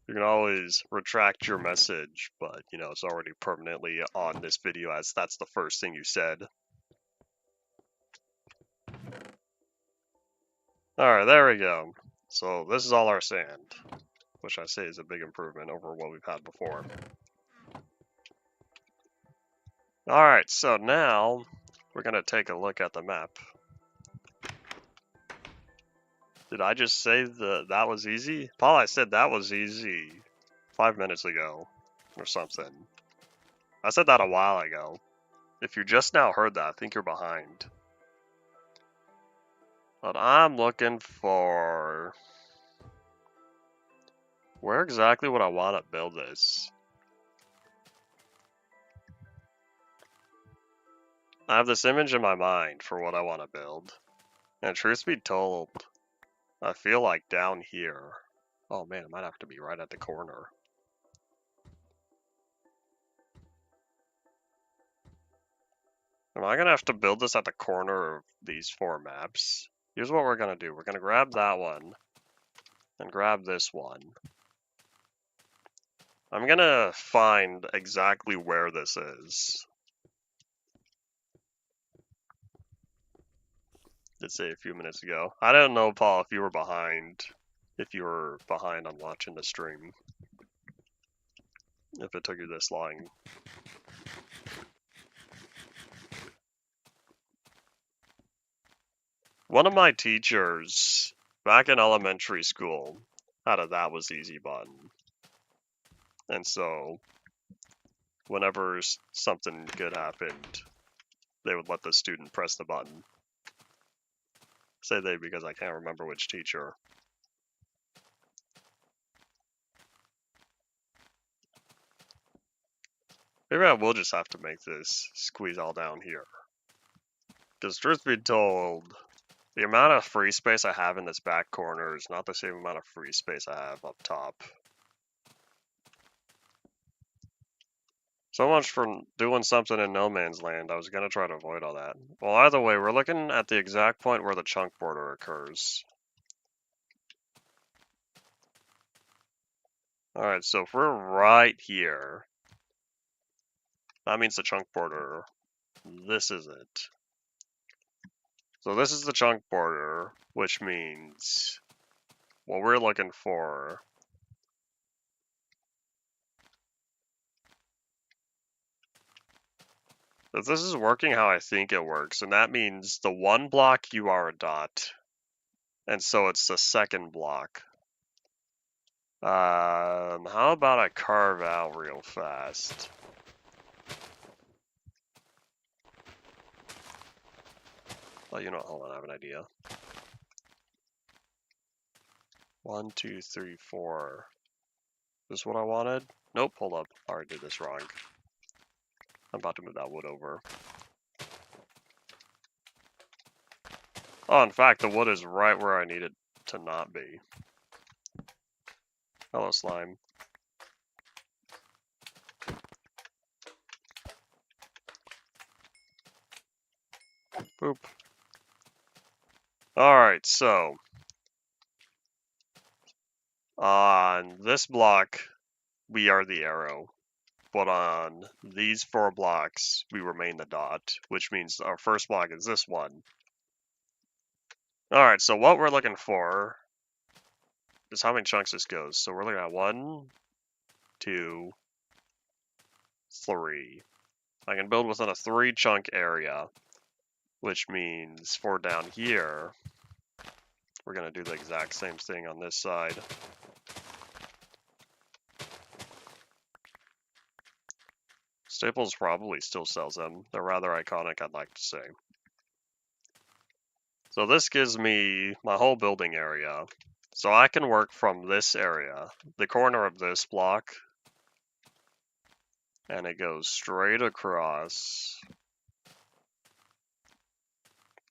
You can always retract your message, but, you know, it's already permanently on this video as that's the first thing you said. Alright, there we go. So this is all our sand, which I say is a big improvement over what we've had before. Alright, so now we're going to take a look at the map. Did I just say that was easy? Paul, I said that was easy 5 minutes ago or something. I said that a while ago. If you just now heard that, I think you're behind. But I'm looking for... Where exactly would I want to build this? I have this image in my mind for what I want to build. And truth be told, I feel like down here... Oh man, it might have to be right at the corner. Am I going to have to build this at the corner of these 4 maps? Here's what we're going to do. We're going to grab that one. And grab this one. I'm going to find exactly where this is. Did say a few minutes ago. I don't know, Paul, if you were behind. If you were behind on watching the stream. If it took you this long. One of my teachers back in elementary school had a "that was easy" button. And so, whenever something good happened, they would let the student press the button. Say they because I can't remember which teacher. Maybe I will just have to make this squeeze all down here. Because truth be told, the amount of free space I have in this back corner is not the same amount of free space I have up top. So much for doing something in no man's land. I was going to try to avoid all that. Well, either way, we're looking at the exact point where the chunk border occurs. Alright, so if we're right here, that means the chunk border. This is it. So this is the chunk border, which means what we're looking for if this is working how I think it works, and that means the one block you are a dot, and so it's the second block. How about I carve out real fast? Oh, you know what? Hold on, I have an idea. 1, 2, 3, 4. Is this what I wanted? Nope, hold up. I already did this wrong. I'm about to move that wood over. Oh, in fact, the wood is right where I need it to not be. Hello, slime. Boop. Alright, so on this block, we are the arrow. But on these 4 blocks, we remain the dot, which means our first block is this one. Alright, so what we're looking for is how many chunks this goes. So we're looking at 1, 2, 3. I can build within a 3 chunk area, which means for down here, we're going to do the exact same thing on this side. Staples probably still sells them. They're rather iconic, I'd like to say. So this gives me my whole building area. So I can work from this area, the corner of this block, and it goes straight across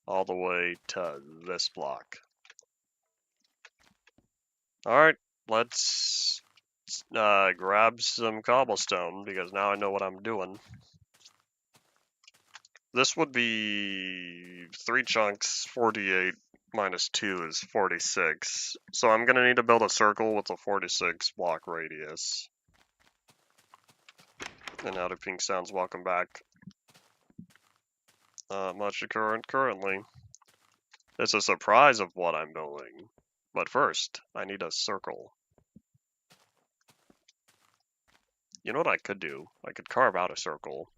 all the way to this block. Alright, let's grab some cobblestone, because now I know what I'm doing. This would be 3 chunks, 48 minus 2 is 46. So I'm going to need to build a circle with a 46 block radius. And Out of Pink Sounds, welcome back. Much currently. It's a surprise of what I'm building. But first, I need a circle. You know what I could do? I could carve out a circle.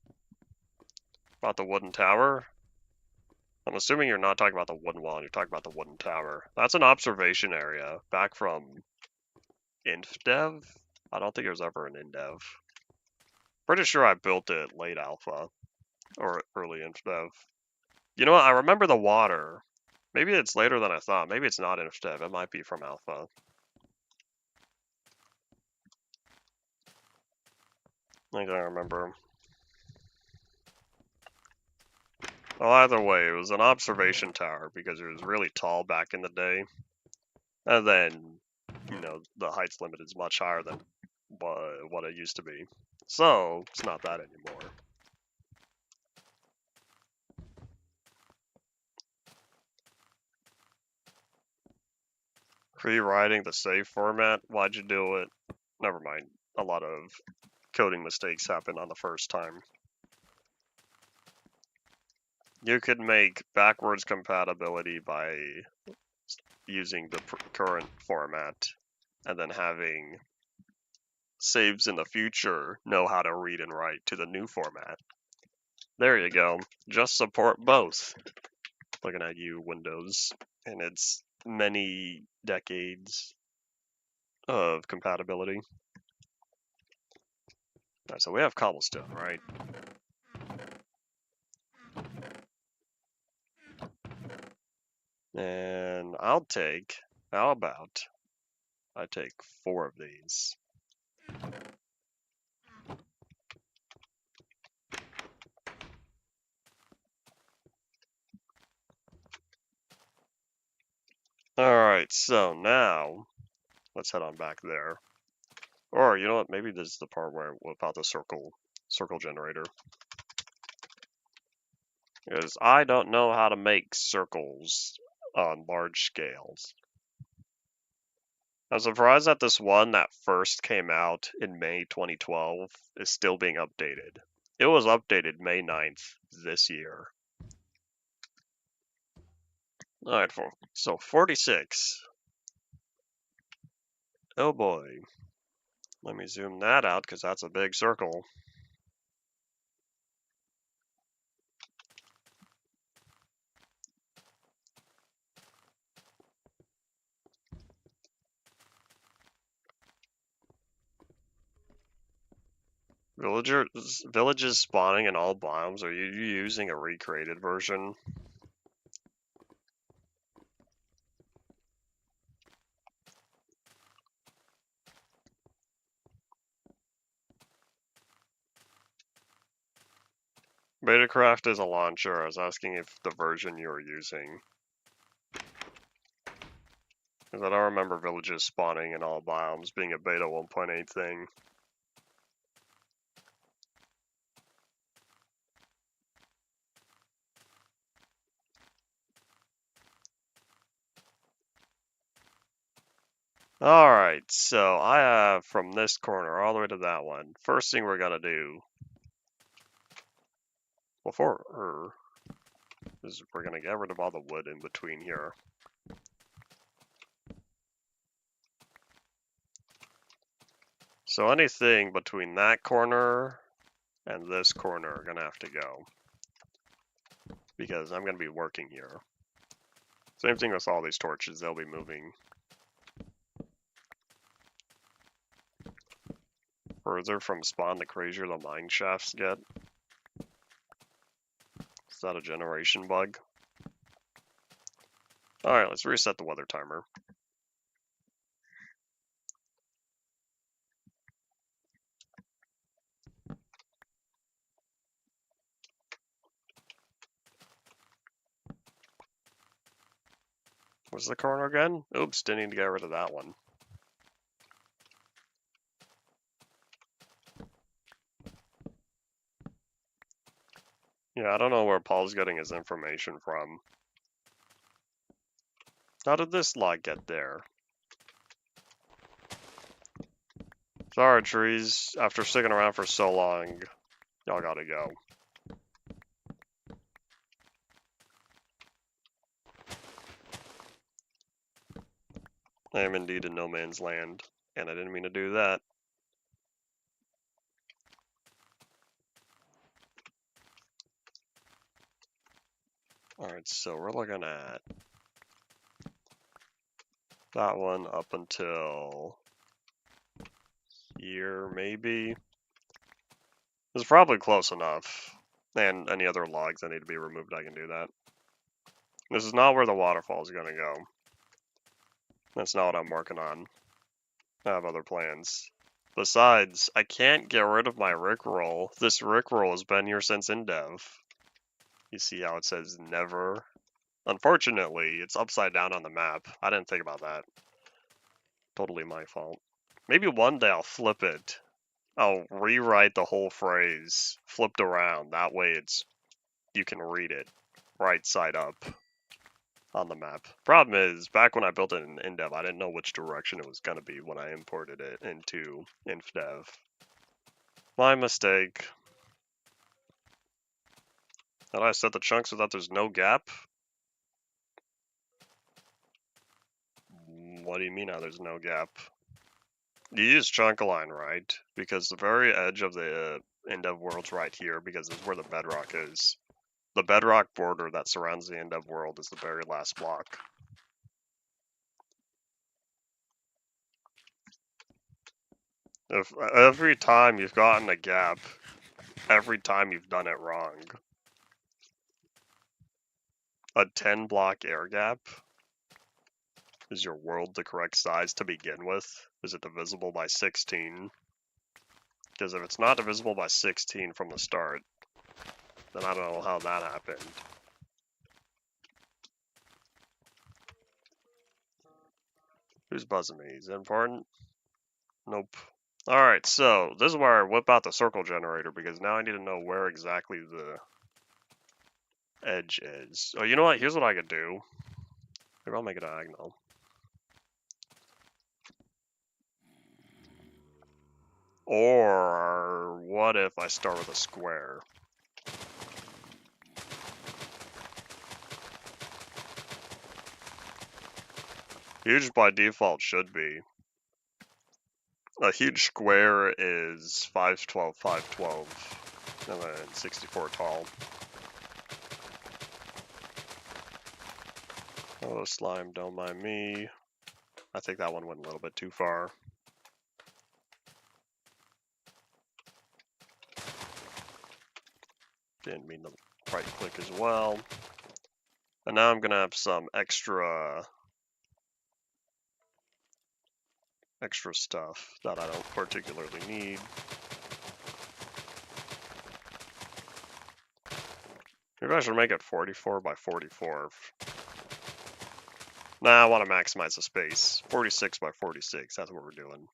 About the wooden tower? I'm assuming you're not talking about the wooden wall, you're talking about the wooden tower. That's an observation area, back from InfDev? I don't think it was ever an InDev. Pretty sure I built it late alpha, or early InfDev. You know what, I remember the water. Maybe it's later than I thought. Maybe it's not InfDev, it might be from alpha. I don't remember. Well, either way, it was an observation tower because it was really tall back in the day. And then, you know, the heights limit is much higher than what it used to be. So, it's not that anymore. Rewriting the save format? Why'd you do it? Never mind. A lot of coding mistakes happen on the first time. You could make backwards compatibility by using the current format and then having saves in the future know how to read and write to the new format. There you go. Just support both. Looking at you, Windows, and its many decades of compatibility. Alright, so we have cobblestone, right? And I'll take, how about I take 4 of these. Alright, so now, let's head on back there. Or, you know what, maybe this is the part where about the circle generator. Because I don't know how to make circles on large scales. I'm surprised that this one that first came out in May 2012 is still being updated. It was updated May 9th this year. Alright, so 46. Oh boy. Let me zoom that out because that's a big circle. Villages spawning in all biomes. Are you using a recreated version? Betacraft is a launcher. I was asking if the version you were using. Because I don't remember villages spawning in all biomes being a beta 1.8 thing. Alright, so I have from this corner all the way to that one. First thing we're gonna do before is we're gonna get rid of all the wood in between here. So anything between that corner and this corner are gonna have to go. Because I'm gonna be working here. Same thing with all these torches, they'll be moving. Further from spawn, the crazier the mine shafts get. Is that a generation bug? Alright, let's reset the weather timer. What's the corner again? Oops, didn't need to get rid of that one. Yeah, I don't know where Paul's getting his information from. How did this log get there? Sorry, trees. After sticking around for so long, y'all gotta go. I am indeed in no man's land, and I didn't mean to do that. Alright, so we're looking at that one up until here, maybe. It's probably close enough. And any other logs that need to be removed, I can do that. This is not where the waterfall is going to go. That's not what I'm working on. I have other plans. Besides, I can't get rid of my Rickroll. This Rickroll has been here since Indev. You see how it says never? Unfortunately, it's upside down on the map. I didn't think about that. Totally my fault. Maybe one day I'll flip it. I'll rewrite the whole phrase, flipped around. That way you can read it right side up on the map. Problem is, back when I built it in InDev, I didn't know which direction it was going to be when I imported it into InfDev. My mistake. Did I set the chunks so that there's no gap? What do you mean how there's no gap? You use chunk align, right? Because the very edge of the InDev world's right here, because this is where the bedrock is. The bedrock border that surrounds the InDev world is the very last block. If every time you've gotten a gap, every time you've done it wrong. A 10 block air gap? Is your world the correct size to begin with? Is it divisible by 16? Because if it's not divisible by 16 from the start, then I don't know how that happened. Who's buzzing me? Is it important? Nope. Alright, so this is where I whip out the circle generator because now I need to know where exactly the edge is. Oh, you know what? Here's what I could do. Maybe I'll make a diagonal. Or what if I start with a square? Huge by default should be. A huge square is 512, 512, and then 64 tall. Oh, slime, don't mind me. I think that one went a little bit too far. Didn't mean to right click as well. And now I'm gonna have some extra stuff that I don't particularly need. Maybe I should make it 44 by 44. Nah, I want to maximize the space. 46 by 46, that's what we're doing.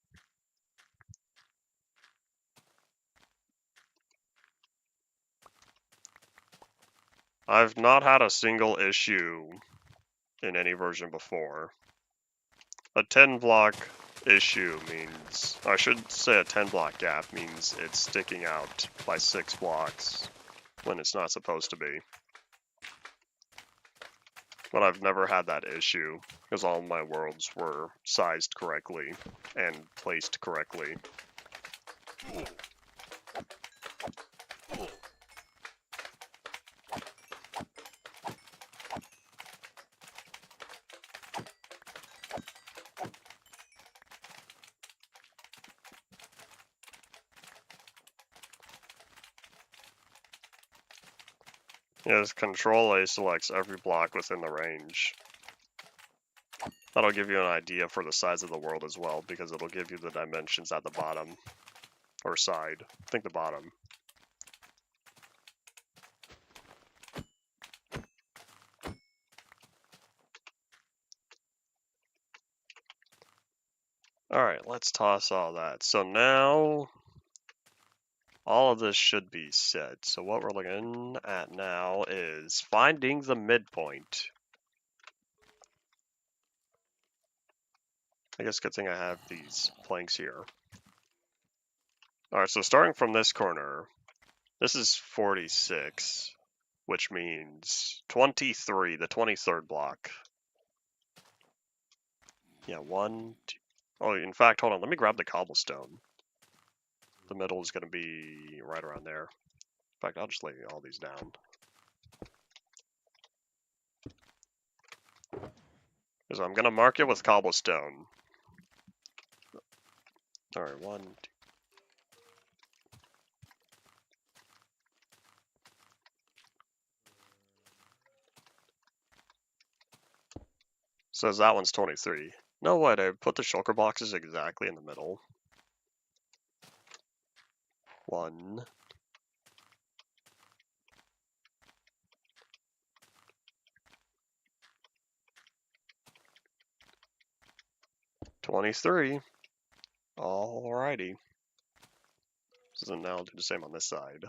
I've not had a single issue in any version before. A 10 block issue means, I should say a 10 block gap means it's sticking out by 6 blocks when it's not supposed to be. But I've never had that issue because all my worlds were sized correctly and placed correctly. Yes, Control A selects every block within the range. That'll give you an idea for the size of the world as well, because it'll give you the dimensions at the bottom, or side. I think the bottom. Alright, let's toss all that. So now, all of this should be set. So what we're looking at now is finding the midpoint. I guess good thing I have these planks here. Alright, so starting from this corner, this is 46, which means 23, the 23rd block. Yeah, 1, 2. Oh, in fact, hold on, let me grab the cobblestone. The middle is going to be right around there. In fact, I'll just lay all these down. Because I'm going to mark it with cobblestone. Alright, 1, 2. Says that one's 23. No way, I put the shulker boxes exactly in the middle. 1. 23. Alrighty. So now I'll do the same on this side.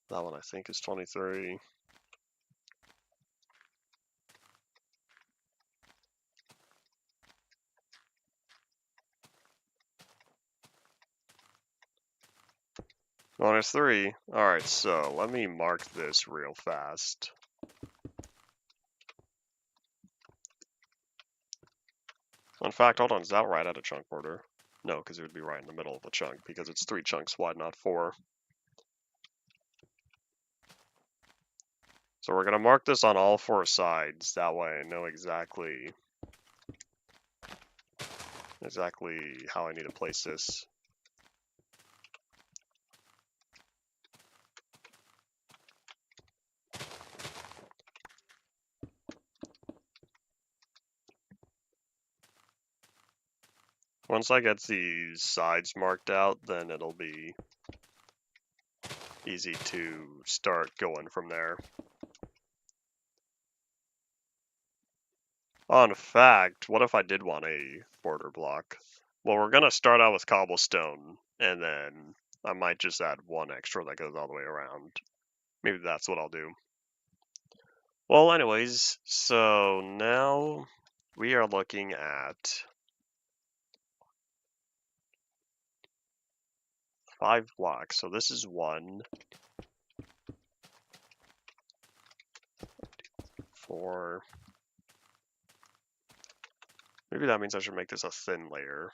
That one I think is 23. Minus 3. Alright, so let me mark this real fast. In fact, hold on, is that right at a chunk border? No, because it would be right in the middle of the chunk, because it's 3 chunks wide, not 4. So we're going to mark this on all 4 sides, that way I know exactly how I need to place this. Once I get these sides marked out, then it'll be easy to start going from there. Oh, in fact, what if I did want a border block? Well, we're going to start out with cobblestone, and then I might just add 1 extra that goes all the way around. Maybe that's what I'll do. Well, anyways, so now we are looking at 5 blocks. So this is 1, 4. Maybe that means I should make this a thin layer.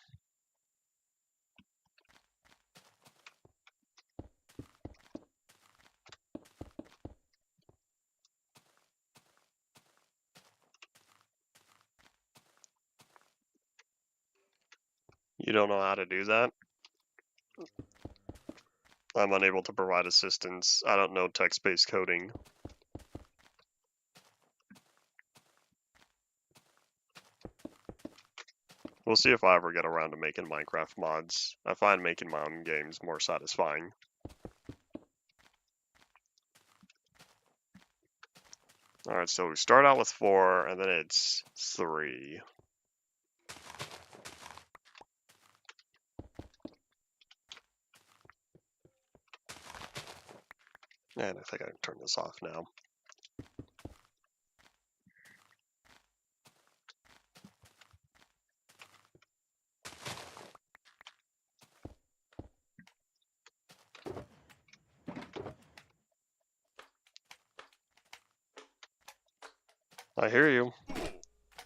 You don't know how to do that? I'm unable to provide assistance. I don't know text-based coding. We'll see if I ever get around to making Minecraft mods. I find making my own games more satisfying. Alright, so we start out with 4, and then it's 3. And I think I can turn this off now. I hear you.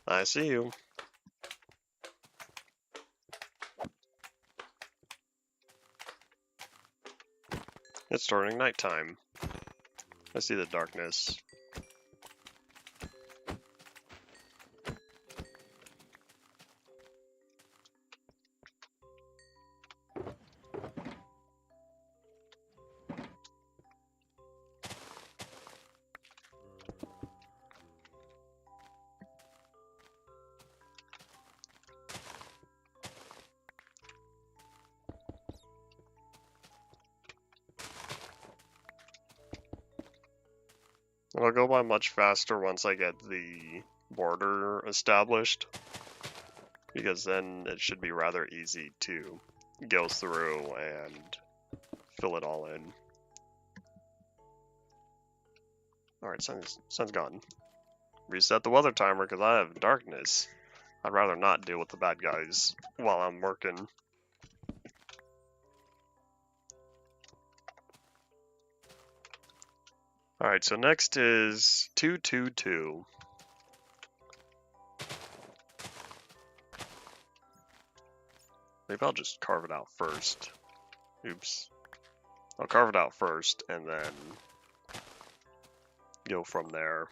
I see you. It's turning nighttime. I see the darkness. It'll go by much faster once I get the border established, because then it should be rather easy to go through and fill it all in. Alright, sun's gone. Reset the weather timer because I have darkness. I'd rather not deal with the bad guys while I'm working. Alright, so next is 222. Maybe I'll just carve it out first. Oops. I'll carve it out first and then go from there.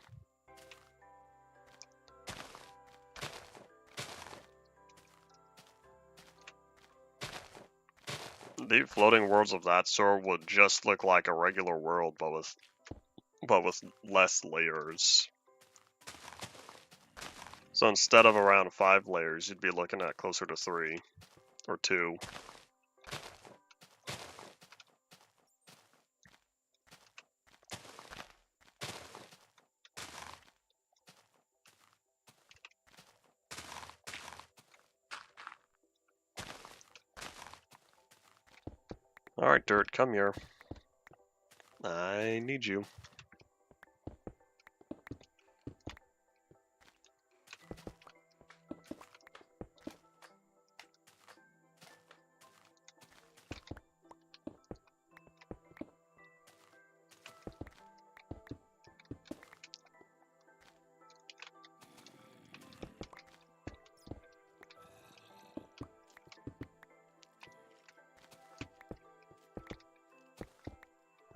The floating worlds of that sort would just look like a regular world, but with less layers. So instead of around 5 layers, you'd be looking at closer to 3 or 2. Alright, Dirt, come here. I need you.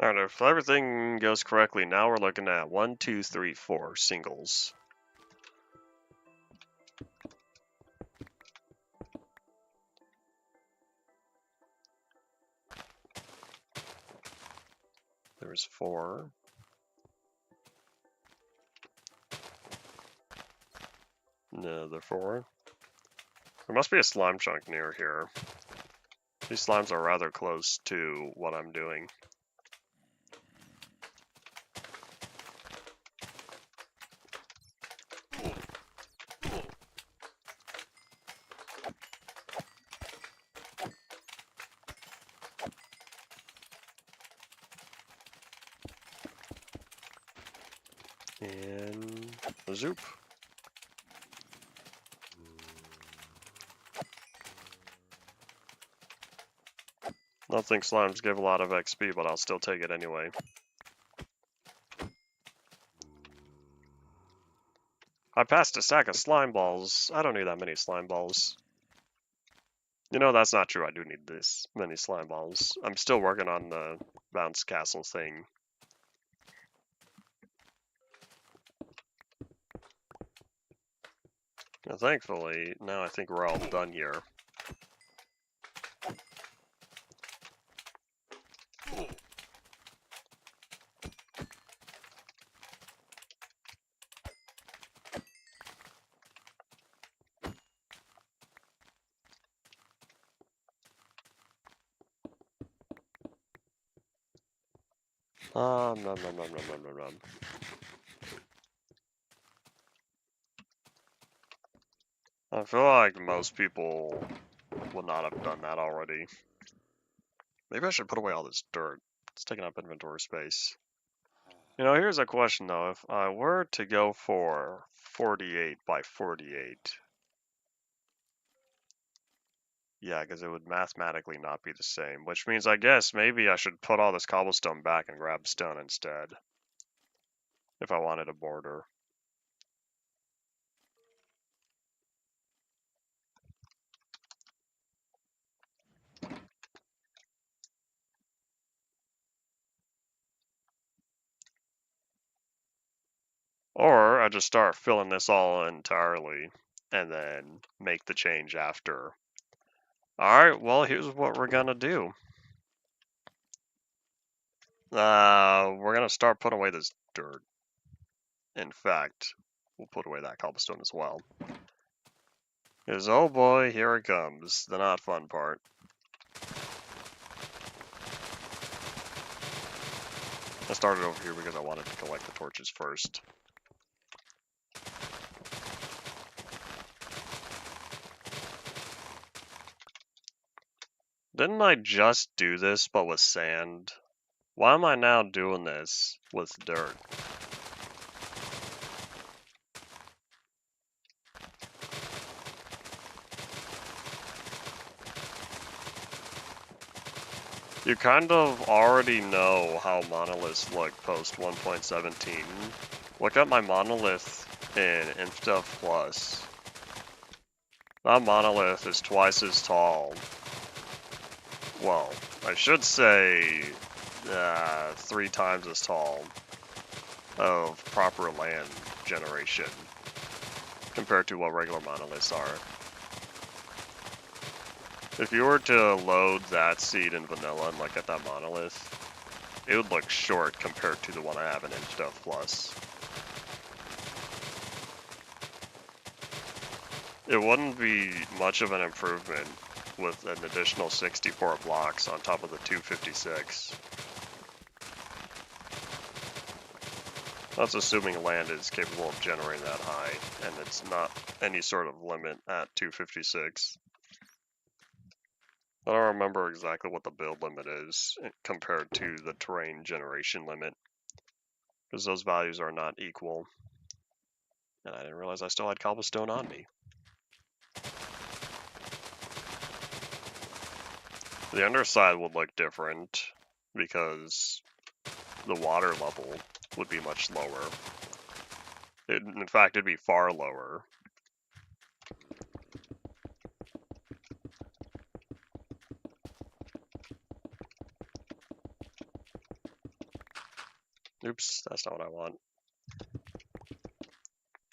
Alright, if everything goes correctly, now we're looking at 1, 2, 3, 4 singles. There's 4. Another 4. There must be a slime chunk near here. These slimes are rather close to what I'm doing. And a zoop. I don't think slimes give a lot of XP, but I'll still take it anyway. I passed a stack of slime balls. I don't need that many slime balls. You know, that's not true. I do need this many slime balls. I'm still working on the bounce castle thing. Now, thankfully, now I think we're all done here. Nom nom nom nom nom nom nom. I feel like most people would not have done that already. Maybe I should put away all this dirt. It's taking up inventory space. You know, here's a question though. If I were to go for 48 by 48, yeah, because it would mathematically not be the same, which means I guess maybe I should put all this cobblestone back and grab stone instead, if I wanted a border. Or I just start filling this all entirely and then make the change after. Alright, well, here's what we're gonna do. We're gonna start putting away this dirt. In fact, we'll put away that cobblestone as well. Because, oh boy, here it comes. The not fun part. I started over here because I wanted to collect the torches first. didn't I just do this but with sand? Why am I now doing this with dirt? You kind of already know how monoliths look post 1.17. Look at my monolith in InfDev Plus. That monolith is twice as tall. Well, I should say 3 times as tall of proper land generation compared to what regular monoliths are. If you were to load that seed in vanilla and look at that monolith, it would look short compared to the one I have in InfDev Plus. It wouldn't be much of an improvement with an additional 64 blocks on top of the 256. That's assuming land is capable of generating that high, and it's not any sort of limit at 256. I don't remember exactly what the build limit is compared to the terrain generation limit, because those values are not equal. And I didn't realize I still had cobblestone on me. The underside would look different because the water level would be much lower. In fact, it'd be far lower. Oops, that's not what I want.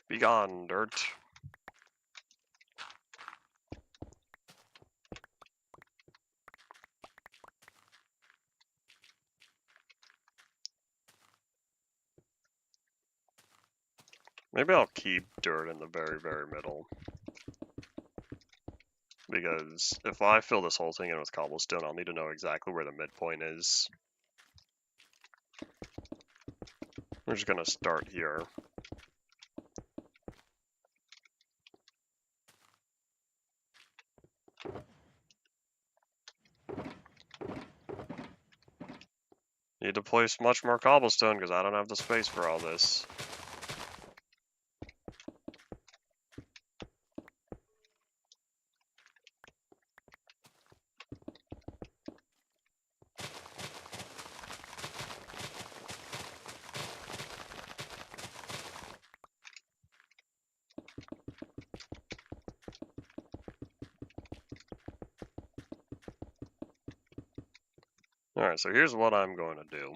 Be gone, dirt. Maybe I'll keep dirt in the very, very middle. Because if I fill this whole thing in with cobblestone, I'll need to know exactly where the midpoint is. We're just gonna start here. Need to place much more cobblestone because I don't have the space for all this. Alright, so here's what I'm going to do.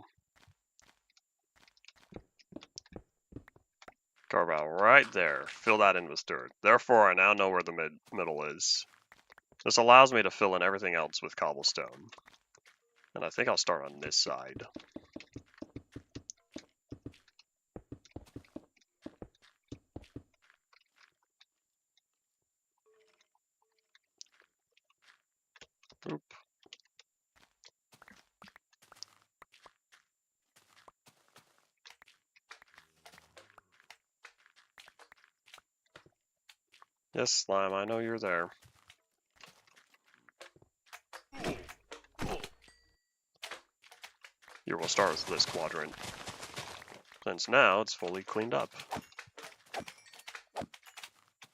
Carve out right there. Fill that in with dirt. Therefore, I now know where the middle is. This allows me to fill in everything else with cobblestone. And I think I'll start on this side. Oop. Yes, slime, I know you're there. Here, we'll start with this quadrant, since now it's fully cleaned up.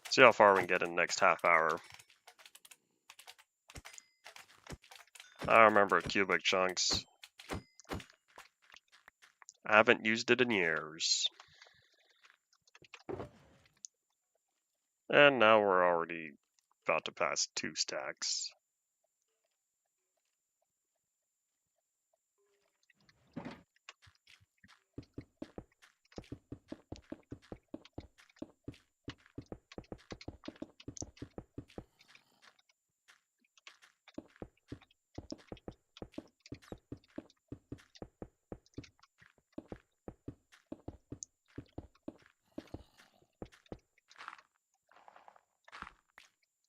See how far we can get in the next half hour. I remember cubic chunks. I haven't used it in years. And now we're already about to pass 2 stacks.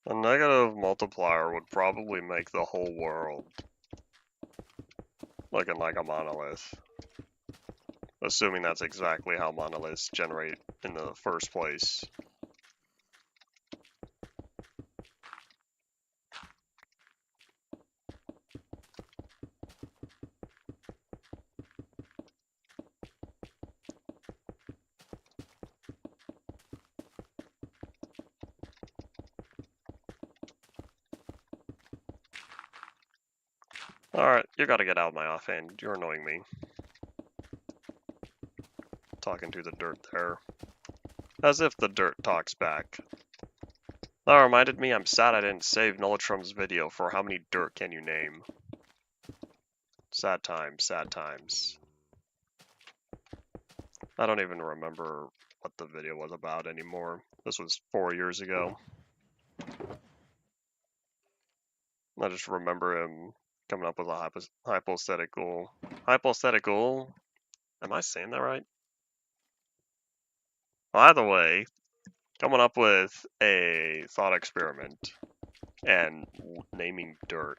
A negative multiplier would probably make the whole world looking like a monolith. Assuming that's exactly how monoliths generate in the first place. Alright, you gotta get out of my offhand. You're annoying me. Talking to the dirt there. As if the dirt talks back. That reminded me, I'm sad I didn't save Nolatrum's video for how many dirt can you name. Sad times, sad times. I don't even remember what the video was about anymore. This was 4 years ago. I just remember him coming up with a hypothetical. Am I saying that right? Well, either way, coming up with a thought experiment and naming dirt.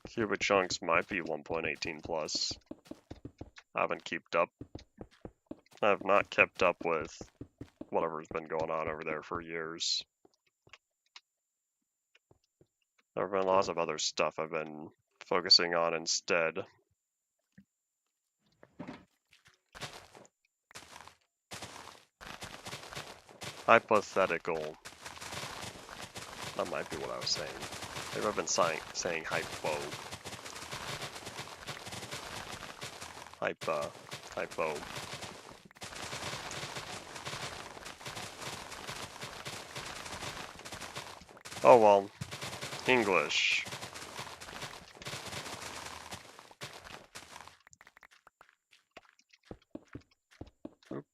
Cubic chunks might be 1.18 plus. I haven't kept up. I have not kept up with whatever's been going on over there for years. There have been lots of other stuff I've been focusing on instead. Hypothetical. That might be what I was saying. Maybe I've been saying hypo. Hypo. Oh well. English. Oop.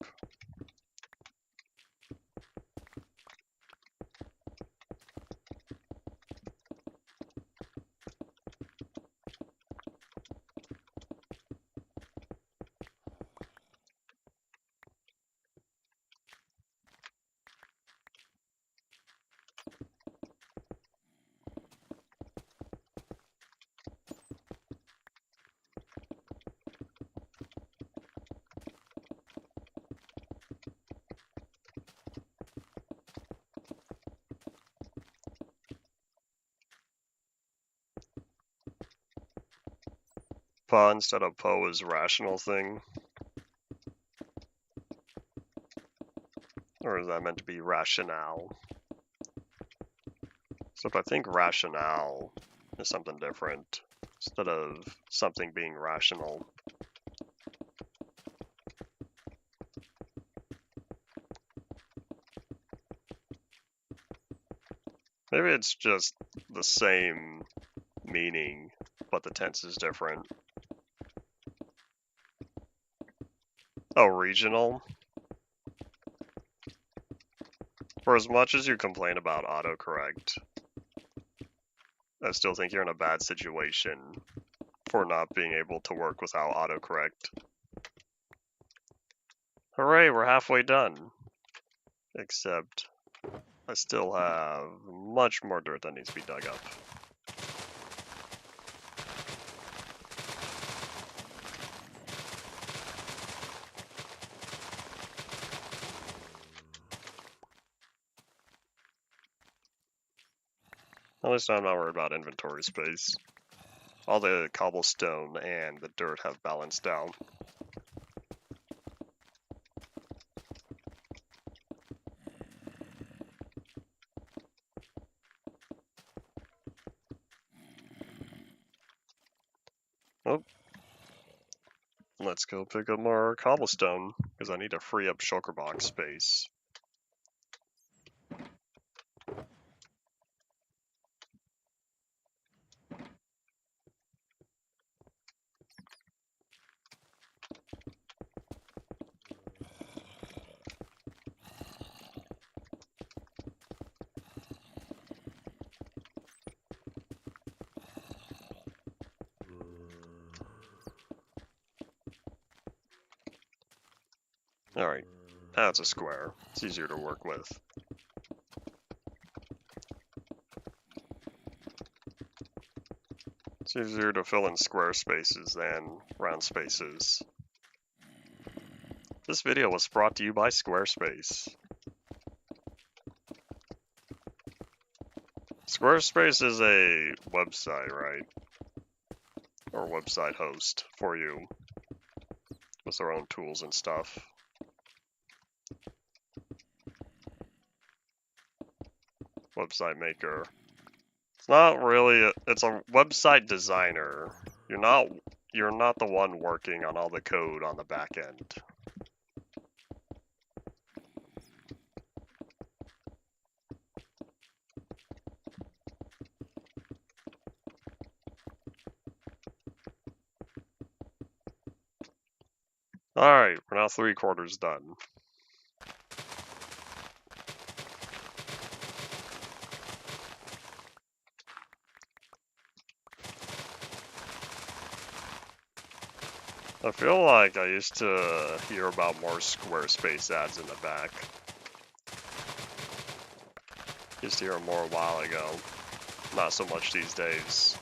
Pa instead of po is rational thing? Or is that meant to be rationale? So I think rationale is something different, instead of something being rational. Maybe it's just the same meaning, but the tense is different. Oh, regional? For as much as you complain about autocorrect, I still think you're in a bad situation for not being able to work without autocorrect. Hooray, we're halfway done. Except, I still have much more dirt that needs to be dug up. At least I'm not worried about inventory space. All the cobblestone and the dirt have balanced out. Oh. Let's go pick up more cobblestone, because I need to free up shulker box space. Alright, that's a square. It's easier to work with. It's easier to fill in square spaces than round spaces. This video was brought to you by Squarespace. Squarespace is a website, right? Or website host for you, with their own tools and stuff. website maker. It's not really, it's a website designer. You're not the one working on all the code on the back end. Alright, we're now 3/4 done. I feel like I used to hear about more Squarespace ads in the back. Used to hear them more a while ago. Not so much these days.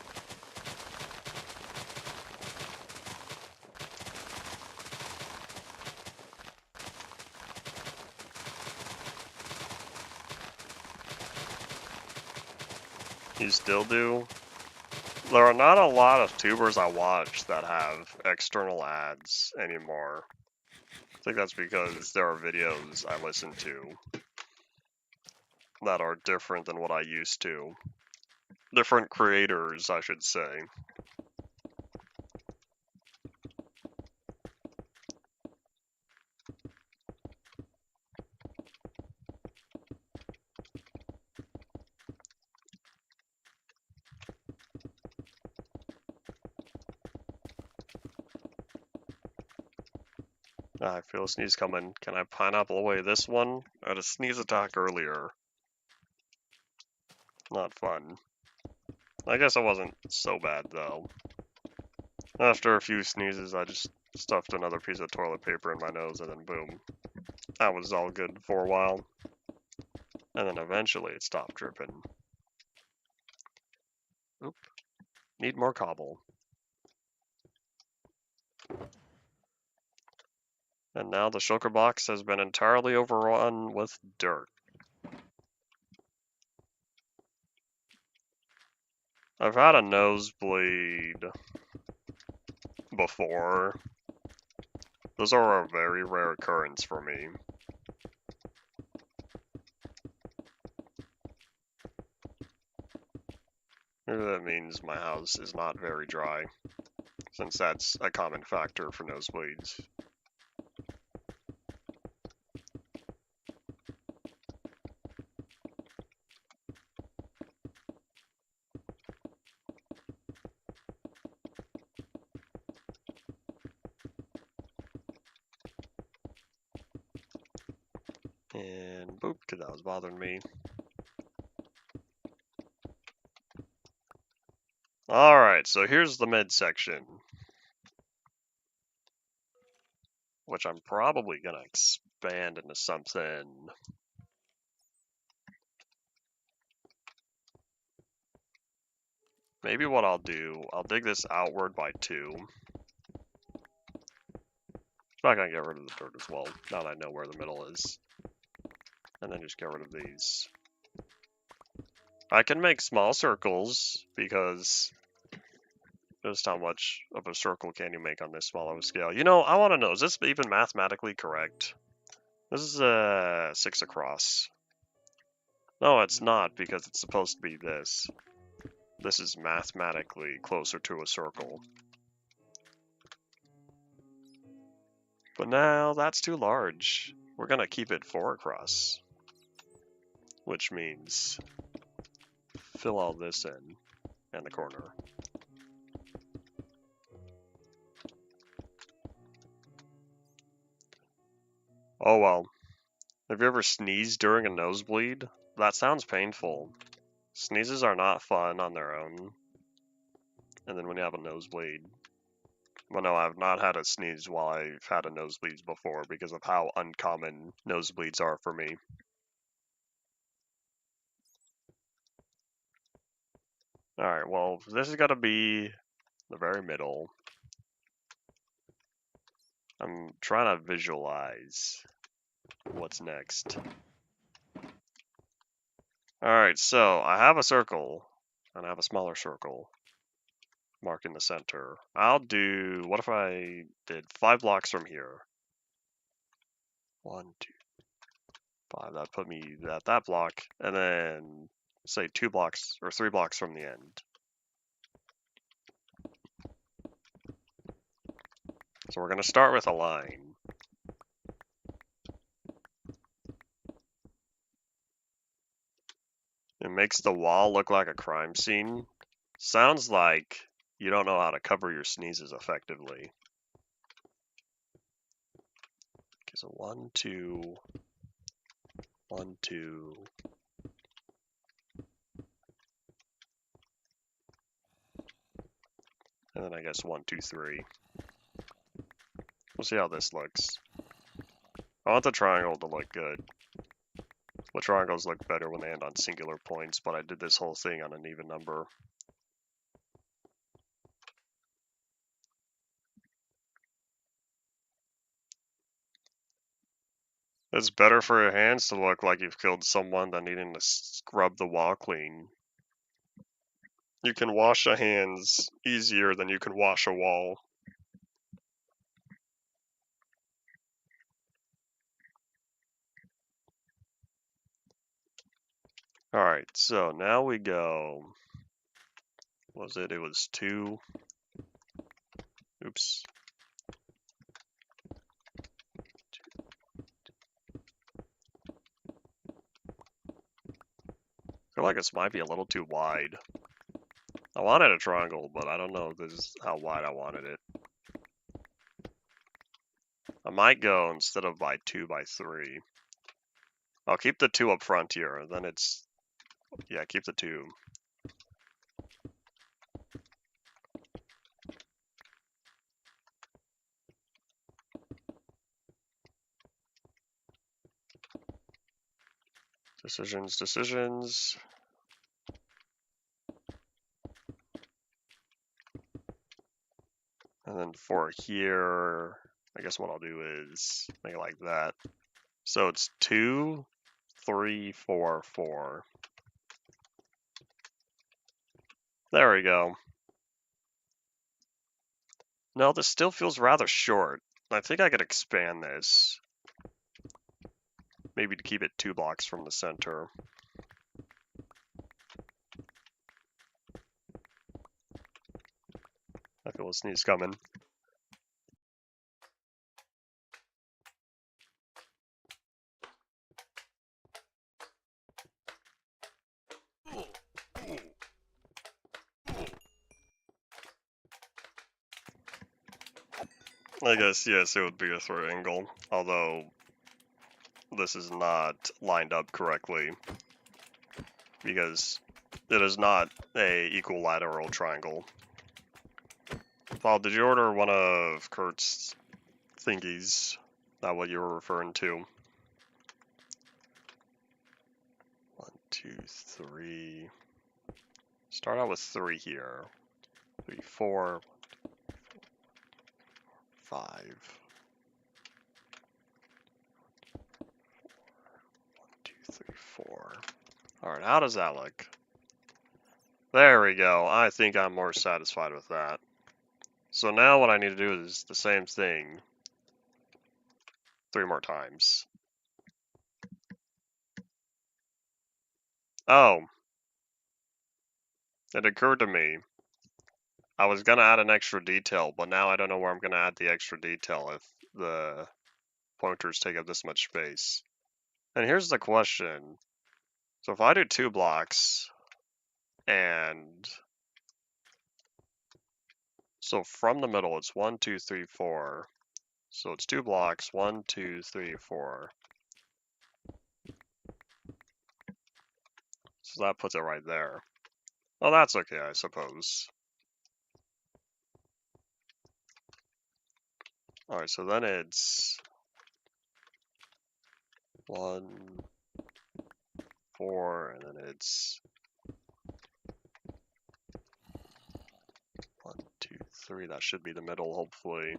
You still do? There are not a lot of tubers I watch that have external ads anymore. I think that's because there are videos I listen to that are different than what I used to. Different creators, I should say. I feel a sneeze coming. Can I pineapple away this one? I had a sneeze attack earlier. Not fun. I guess it wasn't so bad, though. After a few sneezes, I just stuffed another piece of toilet paper in my nose, and then boom. That was all good for a while. And then eventually it stopped dripping. Oop. Need more cobble. And now the shulker box has been entirely overrun with dirt. I've had a nosebleed before. Those are a very rare occurrence for me. Maybe that means my house is not very dry, since that's a common factor for nosebleeds. And boop, because that was bothering me. Alright, so here's the midsection, which I'm probably going to expand into something. Maybe what I'll do, I'll dig this outward by 2. I'm not going to get rid of the dirt as well, now that I know where the middle is. And then just get rid of these. I can make small circles, because just how much of a circle can you make on this small of a scale? You know, I want to know, is this even mathematically correct? This is 6 across. No, it's not, because it's supposed to be this. This is mathematically closer to a circle. But now that's too large. We're gonna keep it 4 across. Which means fill all this in and the corner. Oh well. Have you ever sneezed during a nosebleed? That sounds painful. Sneezes are not fun on their own. And then when you have a nosebleed. Well, no, I've not had a sneeze while I've had a nosebleed before because of how uncommon nosebleeds are for me. Alright, well, this is gotta be the very middle. I'm trying to visualize what's next. Alright, so I have a circle, and I have a smaller circle marking the center. I'll do, what if I did 5 blocks from here? 1, 2, 5, that put me at that block, and then say 2 blocks or 3 blocks from the end. So we're going to start with a line. It makes the wall look like a crime scene. Sounds like you don't know how to cover your sneezes effectively. Okay, so 1, 2, 1, 2. And then I guess 1, 2, 3. We'll see how this looks. I want the triangle to look good. The triangles look better when they end on singular points, but I did this whole thing on an even number. It's better for your hands to look like you've killed someone than needing to scrub the wall clean. You can wash your hands easier than you can wash a wall. Alright, so now we go. What was it? It was 2. Oops. I feel like this might be a little too wide. I wanted a triangle, but I don't know if this is how wide I wanted it. I might go instead of by 2 by 3. I'll keep the 2 up front here, and then it's... Yeah, keep the 2. Decisions. And then for here, I guess what I'll do is make it like that. So it's 2, 3, 4, 4. There we go. No, this still feels rather short. I think I could expand this. Maybe to keep it 2 blocks from the center. I feel a sneeze coming. I guess, yes, it would be a third angle, although this is not lined up correctly because it is not a equilateral triangle. Paul, did you order one of Kurt's thingies? Not what you were referring to. 1, 2, 3. Start out with 3 here. 3, 4, 5. 1, 2, 3, 4. Alright, how does that look? There we go. I think I'm more satisfied with that. So now what I need to do is the same thing 3 more times. Oh. It occurred to me. I was going to add an extra detail, but now I don't know where I'm going to add the extra detail if the pointers take up this much space. And here's the question. So if I do 2 blocks, and so from the middle, it's 1, 2, 3, 4. So it's 2 blocks, 1, 2, 3, 4. So that puts it right there. Well, that's okay, I suppose. Alright, so then it's 1, 4, and then it's 1, 2, 3. That should be the middle, hopefully.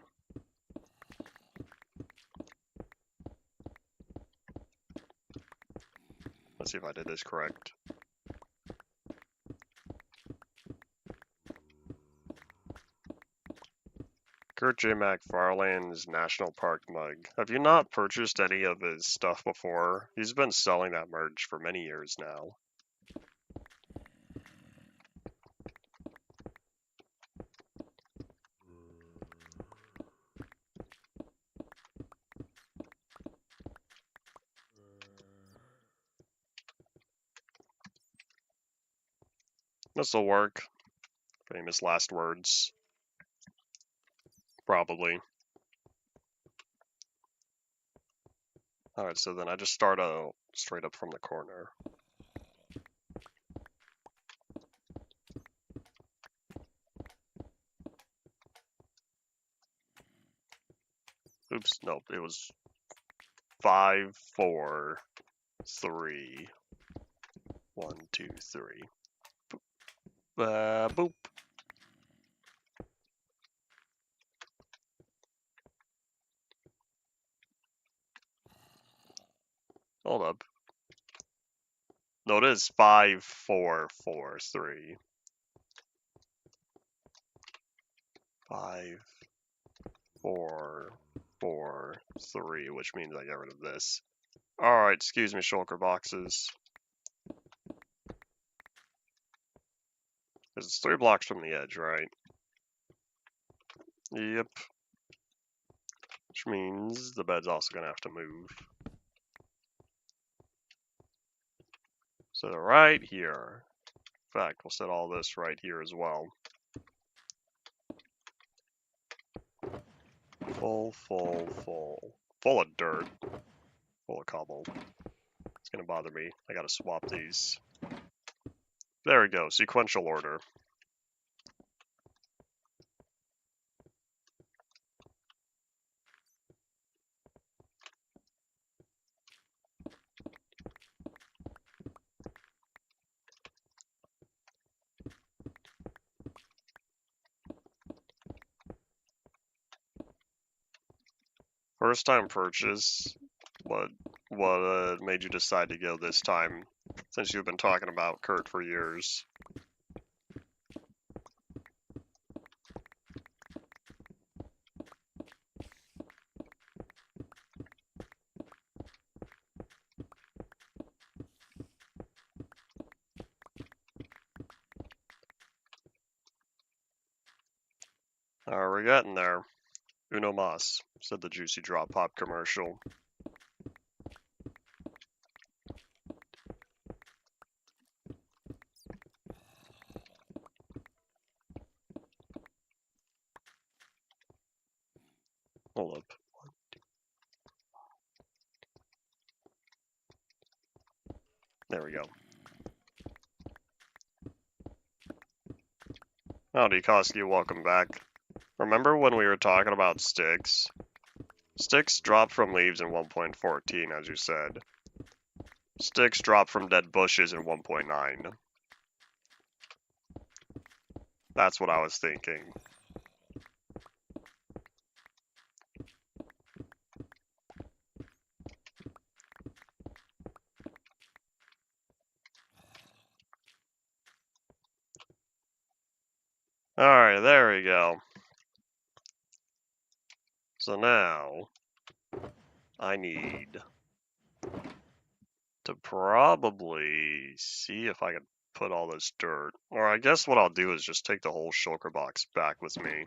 Let's see if I did this correct. Kurt J. McFarlane's National Park mug. Have you not purchased any of his stuff before? He's been selling that merch for many years now. This'll work. Famous last words. Probably. Alright, so then I just start out straight up from the corner. Oops, nope, it was 5, 4, 3. 1, 2, 3. Boop. Boop. Hold up. No, it is 5, 4, 4, 3. 5, 4, 4, 3, which means I get rid of this. Alright, excuse me, shulker boxes. Because it's 3 blocks from the edge, right? Yep. Which means the bed's also going to have to move. So right here. In fact, we'll set all this right here as well. Full. Full of dirt. Full of cobble. It's going to bother me. I got to swap these. There we go. Sequential order. First time purchase, what made you decide to go this time, since you've been talking about Kurt for years? We're getting there. Uno mas, said the Juicy Drop Pop commercial. Hold up. There we go. Howdy, Koski, welcome back. Remember when we were talking about sticks? Sticks drop from leaves in 1.14, as you said. Sticks drop from dead bushes in 1.9. That's what I was thinking. Alright, there we go. So now, I need to probably see if I can put all this dirt. Or I guess what I'll do is just take the whole shulker box back with me.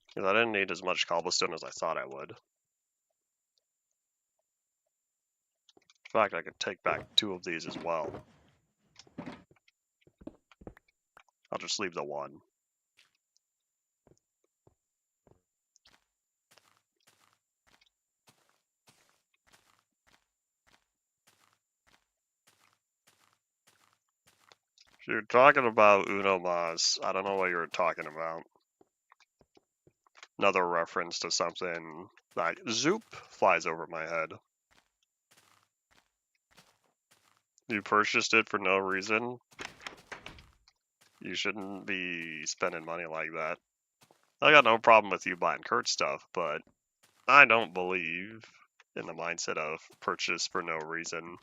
Because I didn't need as much cobblestone as I thought I would. In fact, I could take back 2 of these as well. I'll just leave the 1. If you're talking about Uno Mas, I don't know what you're talking about. Another reference to something like Zoop flies over my head. You purchased it for no reason? You shouldn't be spending money like that. I got no problem with you buying Kurt stuff, but I don't believe in the mindset of purchase for no reason.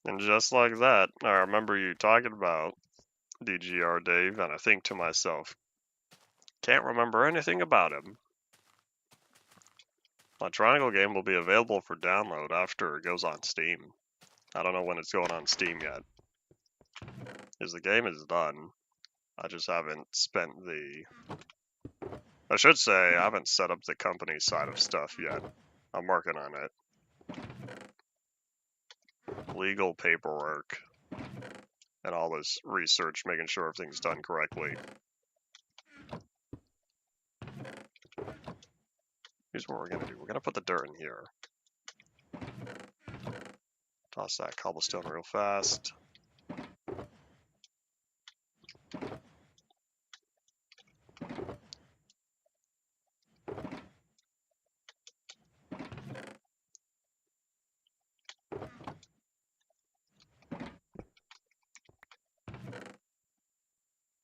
And just like that, I remember you talking about DGR Dave, and I think to myself, can't remember anything about him. My Triangle game will be available for download after it goes on Steam. I don't know when it's going on Steam yet. Because the game is done. I just haven't spent the... I should say, I haven't set up the company side of stuff yet. I'm working on it. Legal paperwork. And all this research, making sure everything's done correctly. Here's what we're gonna do. We're gonna put the dirt in here. Toss that cobblestone real fast.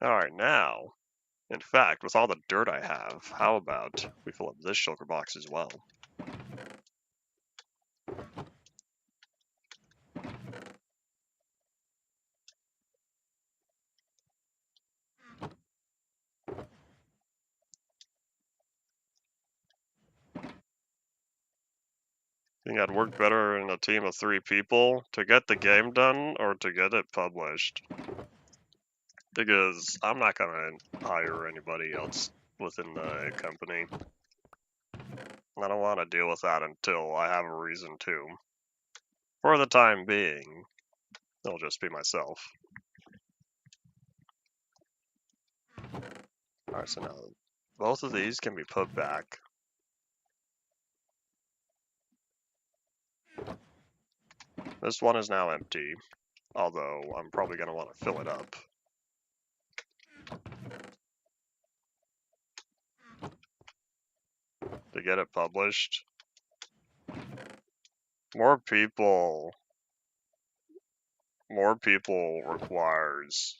Alright, now, in fact, with all the dirt I have, how about we fill up this shulker box as well? Think I'd work better in a team of 3 people to get the game done or to get it published? Because I'm not gonna hire anybody else within the company. I don't want to deal with that until I have a reason to. For the time being, it'll just be myself. Alright, so now both of these can be put back. This one is now empty, although I'm probably going to want to fill it up. To get it published. More people requires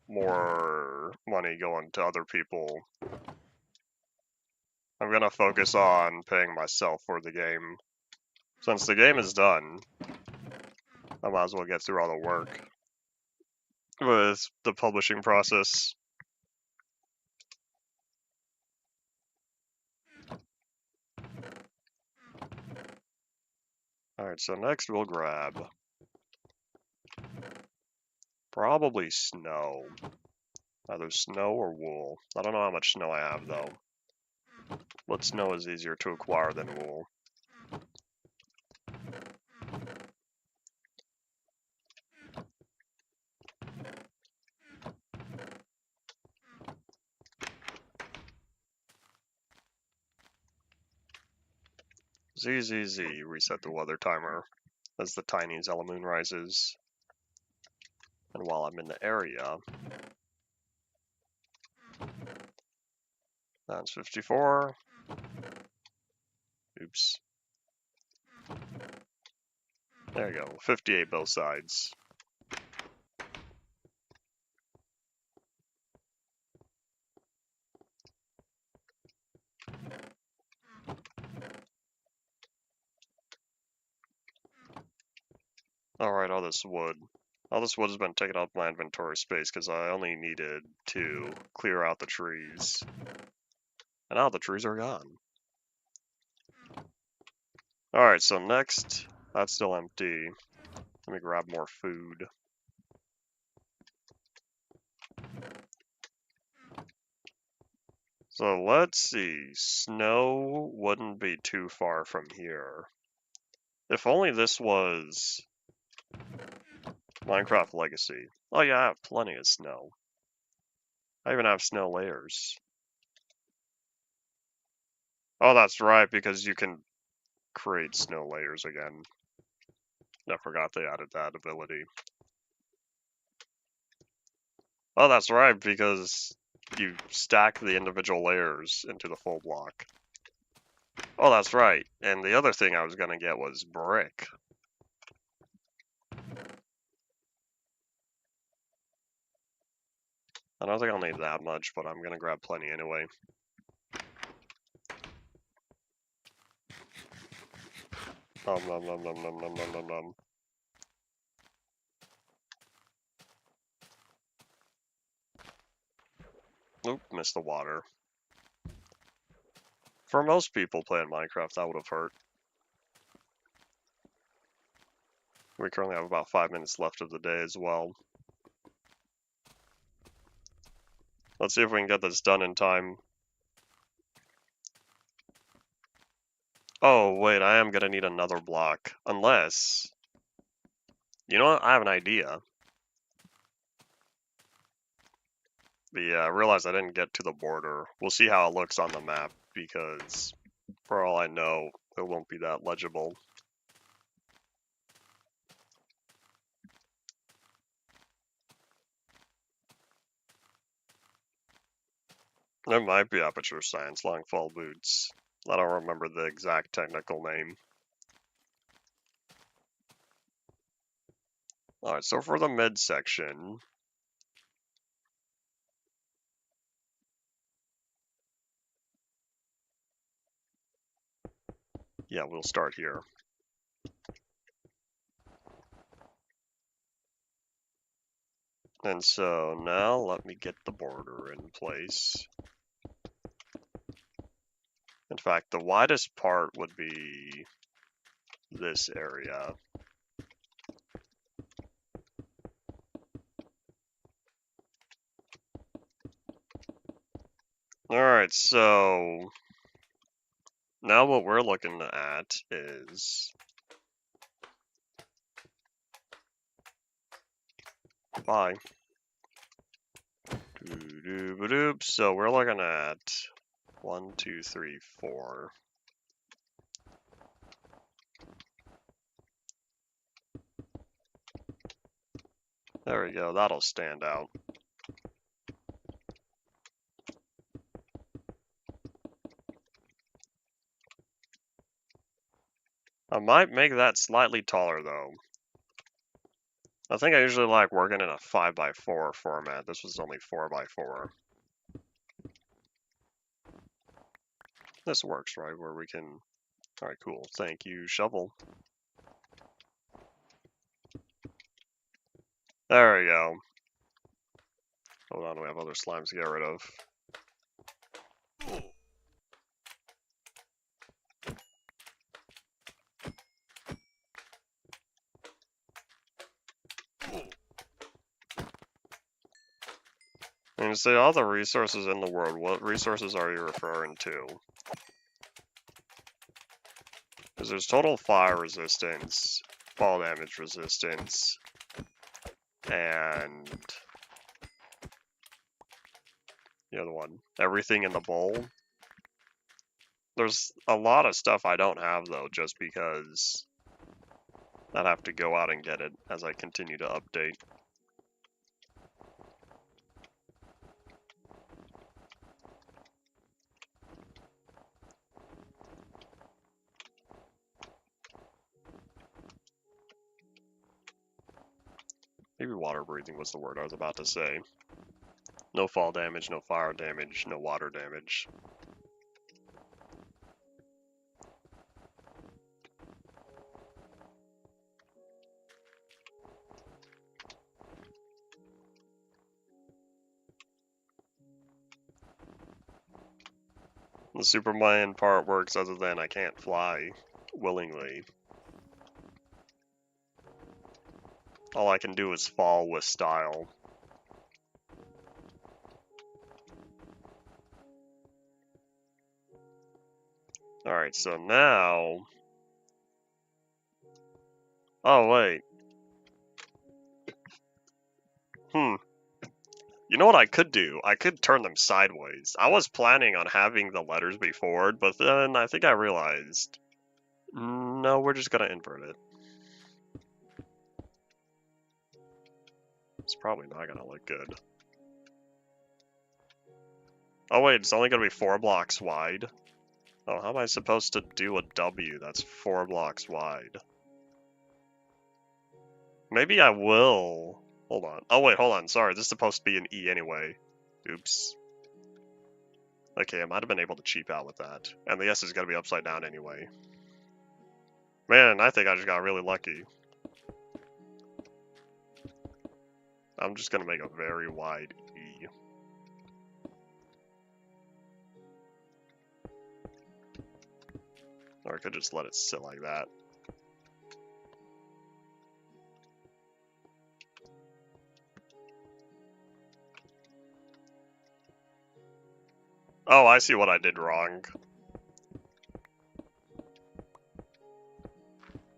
more money going to other people. I'm going to focus on paying myself for the game. Since the game is done, I might as well get through all the work with the publishing process. Alright, so next we'll grab probably snow. Either snow or wool. I don't know how much snow I have though. But snow is easier to acquire than wool. ZZZ, reset the weather timer as the tiny yellow moon rises. And while I'm in the area, that's 54. Oops. There you go, 58 both sides. Alright, all this wood. All this wood has been taken up my inventory space because I only needed to clear out the trees. And now the trees are gone. Alright, so next, that's still empty. Let me grab more food. So let's see, snow wouldn't be too far from here. If only this was Minecraft Legacy. Oh yeah, I have plenty of snow. I even have snow layers. Oh, that's right, because you can create snow layers again. I forgot they added that ability. Oh, that's right, because you stack the individual layers into the full block. Oh, that's right. And the other thing I was gonna get was brick. I don't think I'll need that much, but I'm gonna grab plenty anyway. Nom nom nom nom nom nom nom nom nom. Oop, missed the water. For most people playing Minecraft, that would have hurt. We currently have about 5 minutes left of the day as well. Let's see if we can get this done in time. Oh, wait, I am gonna need another block. Unless... You know what? I have an idea. I realized I didn't get to the border. We'll see how it looks on the map, because for all I know, it won't be that legible. It might be aperture science, long fall boots. I don't remember the exact technical name. Alright, so for the midsection, yeah, we'll start here. And so now let me get the border in place. In fact, the widest part would be this area. Alright, so now what we're looking at is bye. So we're looking at 1, 2, 3, 4. There we go, that'll stand out. I might make that slightly taller though. I think I usually like working in a 5x4 format. This was only 4x4. This works, right? Where we can... Alright, cool. Thank you, shovel. There we go. Hold on, we have other slimes to get rid of. And you say all the resources in the world, what resources are you referring to? Because there's total fire resistance, fall damage resistance, and the other one, everything in the bowl. There's a lot of stuff I don't have though, just because I'd have to go out and get it as I continue to update. Maybe water breathing was the word I was about to say. No fall damage, no fire damage, no water damage. The Superman part works other than I can't fly willingly. All I can do is fall with style. Alright, so now... Oh, wait. You know what I could do? I could turn them sideways. I was planning on having the letters be forward, but then I think I realized... No, we're just gonna invert it. It's probably not gonna look good. Oh wait, it's only gonna be 4 blocks wide. Oh, how am I supposed to do a W that's 4 blocks wide? Maybe I will. Hold on. Oh wait, hold on. Sorry, this is supposed to be an E anyway. Oops. Okay, I might have been able to cheap out with that. And the S is gonna be upside down anyway. Man, I think I just got really lucky. I'm just gonna make a very wide E. Or I could just let it sit like that. Oh, I see what I did wrong.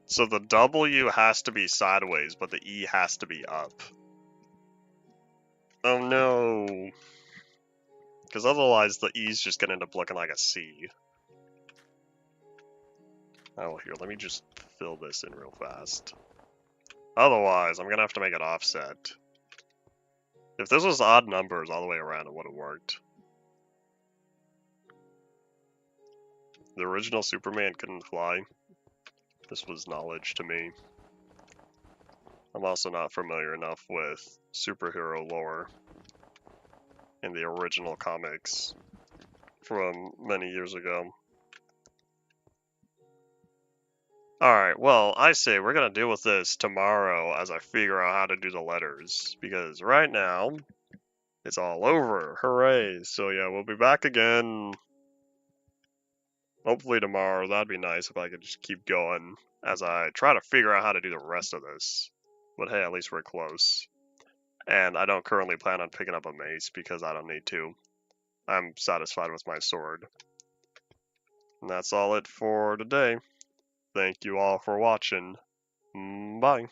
So the W has to be sideways, but the E has to be up. Oh no. Because otherwise the E's just gonna end up looking like a C. Oh, here, let me just fill this in real fast. Otherwise, I'm gonna have to make it offset. If this was odd numbers all the way around, it would have worked. The original Superman couldn't fly. This was knowledge to me. I'm also not familiar enough with superhero lore in the original comics from many years ago. Alright, well, I say we're gonna deal with this tomorrow as I figure out how to do the letters. Because right now, it's all over. Hooray! So yeah, we'll be back again. Hopefully tomorrow. That'd be nice if I could just keep going as I try to figure out how to do the rest of this. But hey, at least we're close. And I don't currently plan on picking up a mace because I don't need to. I'm satisfied with my sword. And that's all it for today. Thank you all for watching. Bye.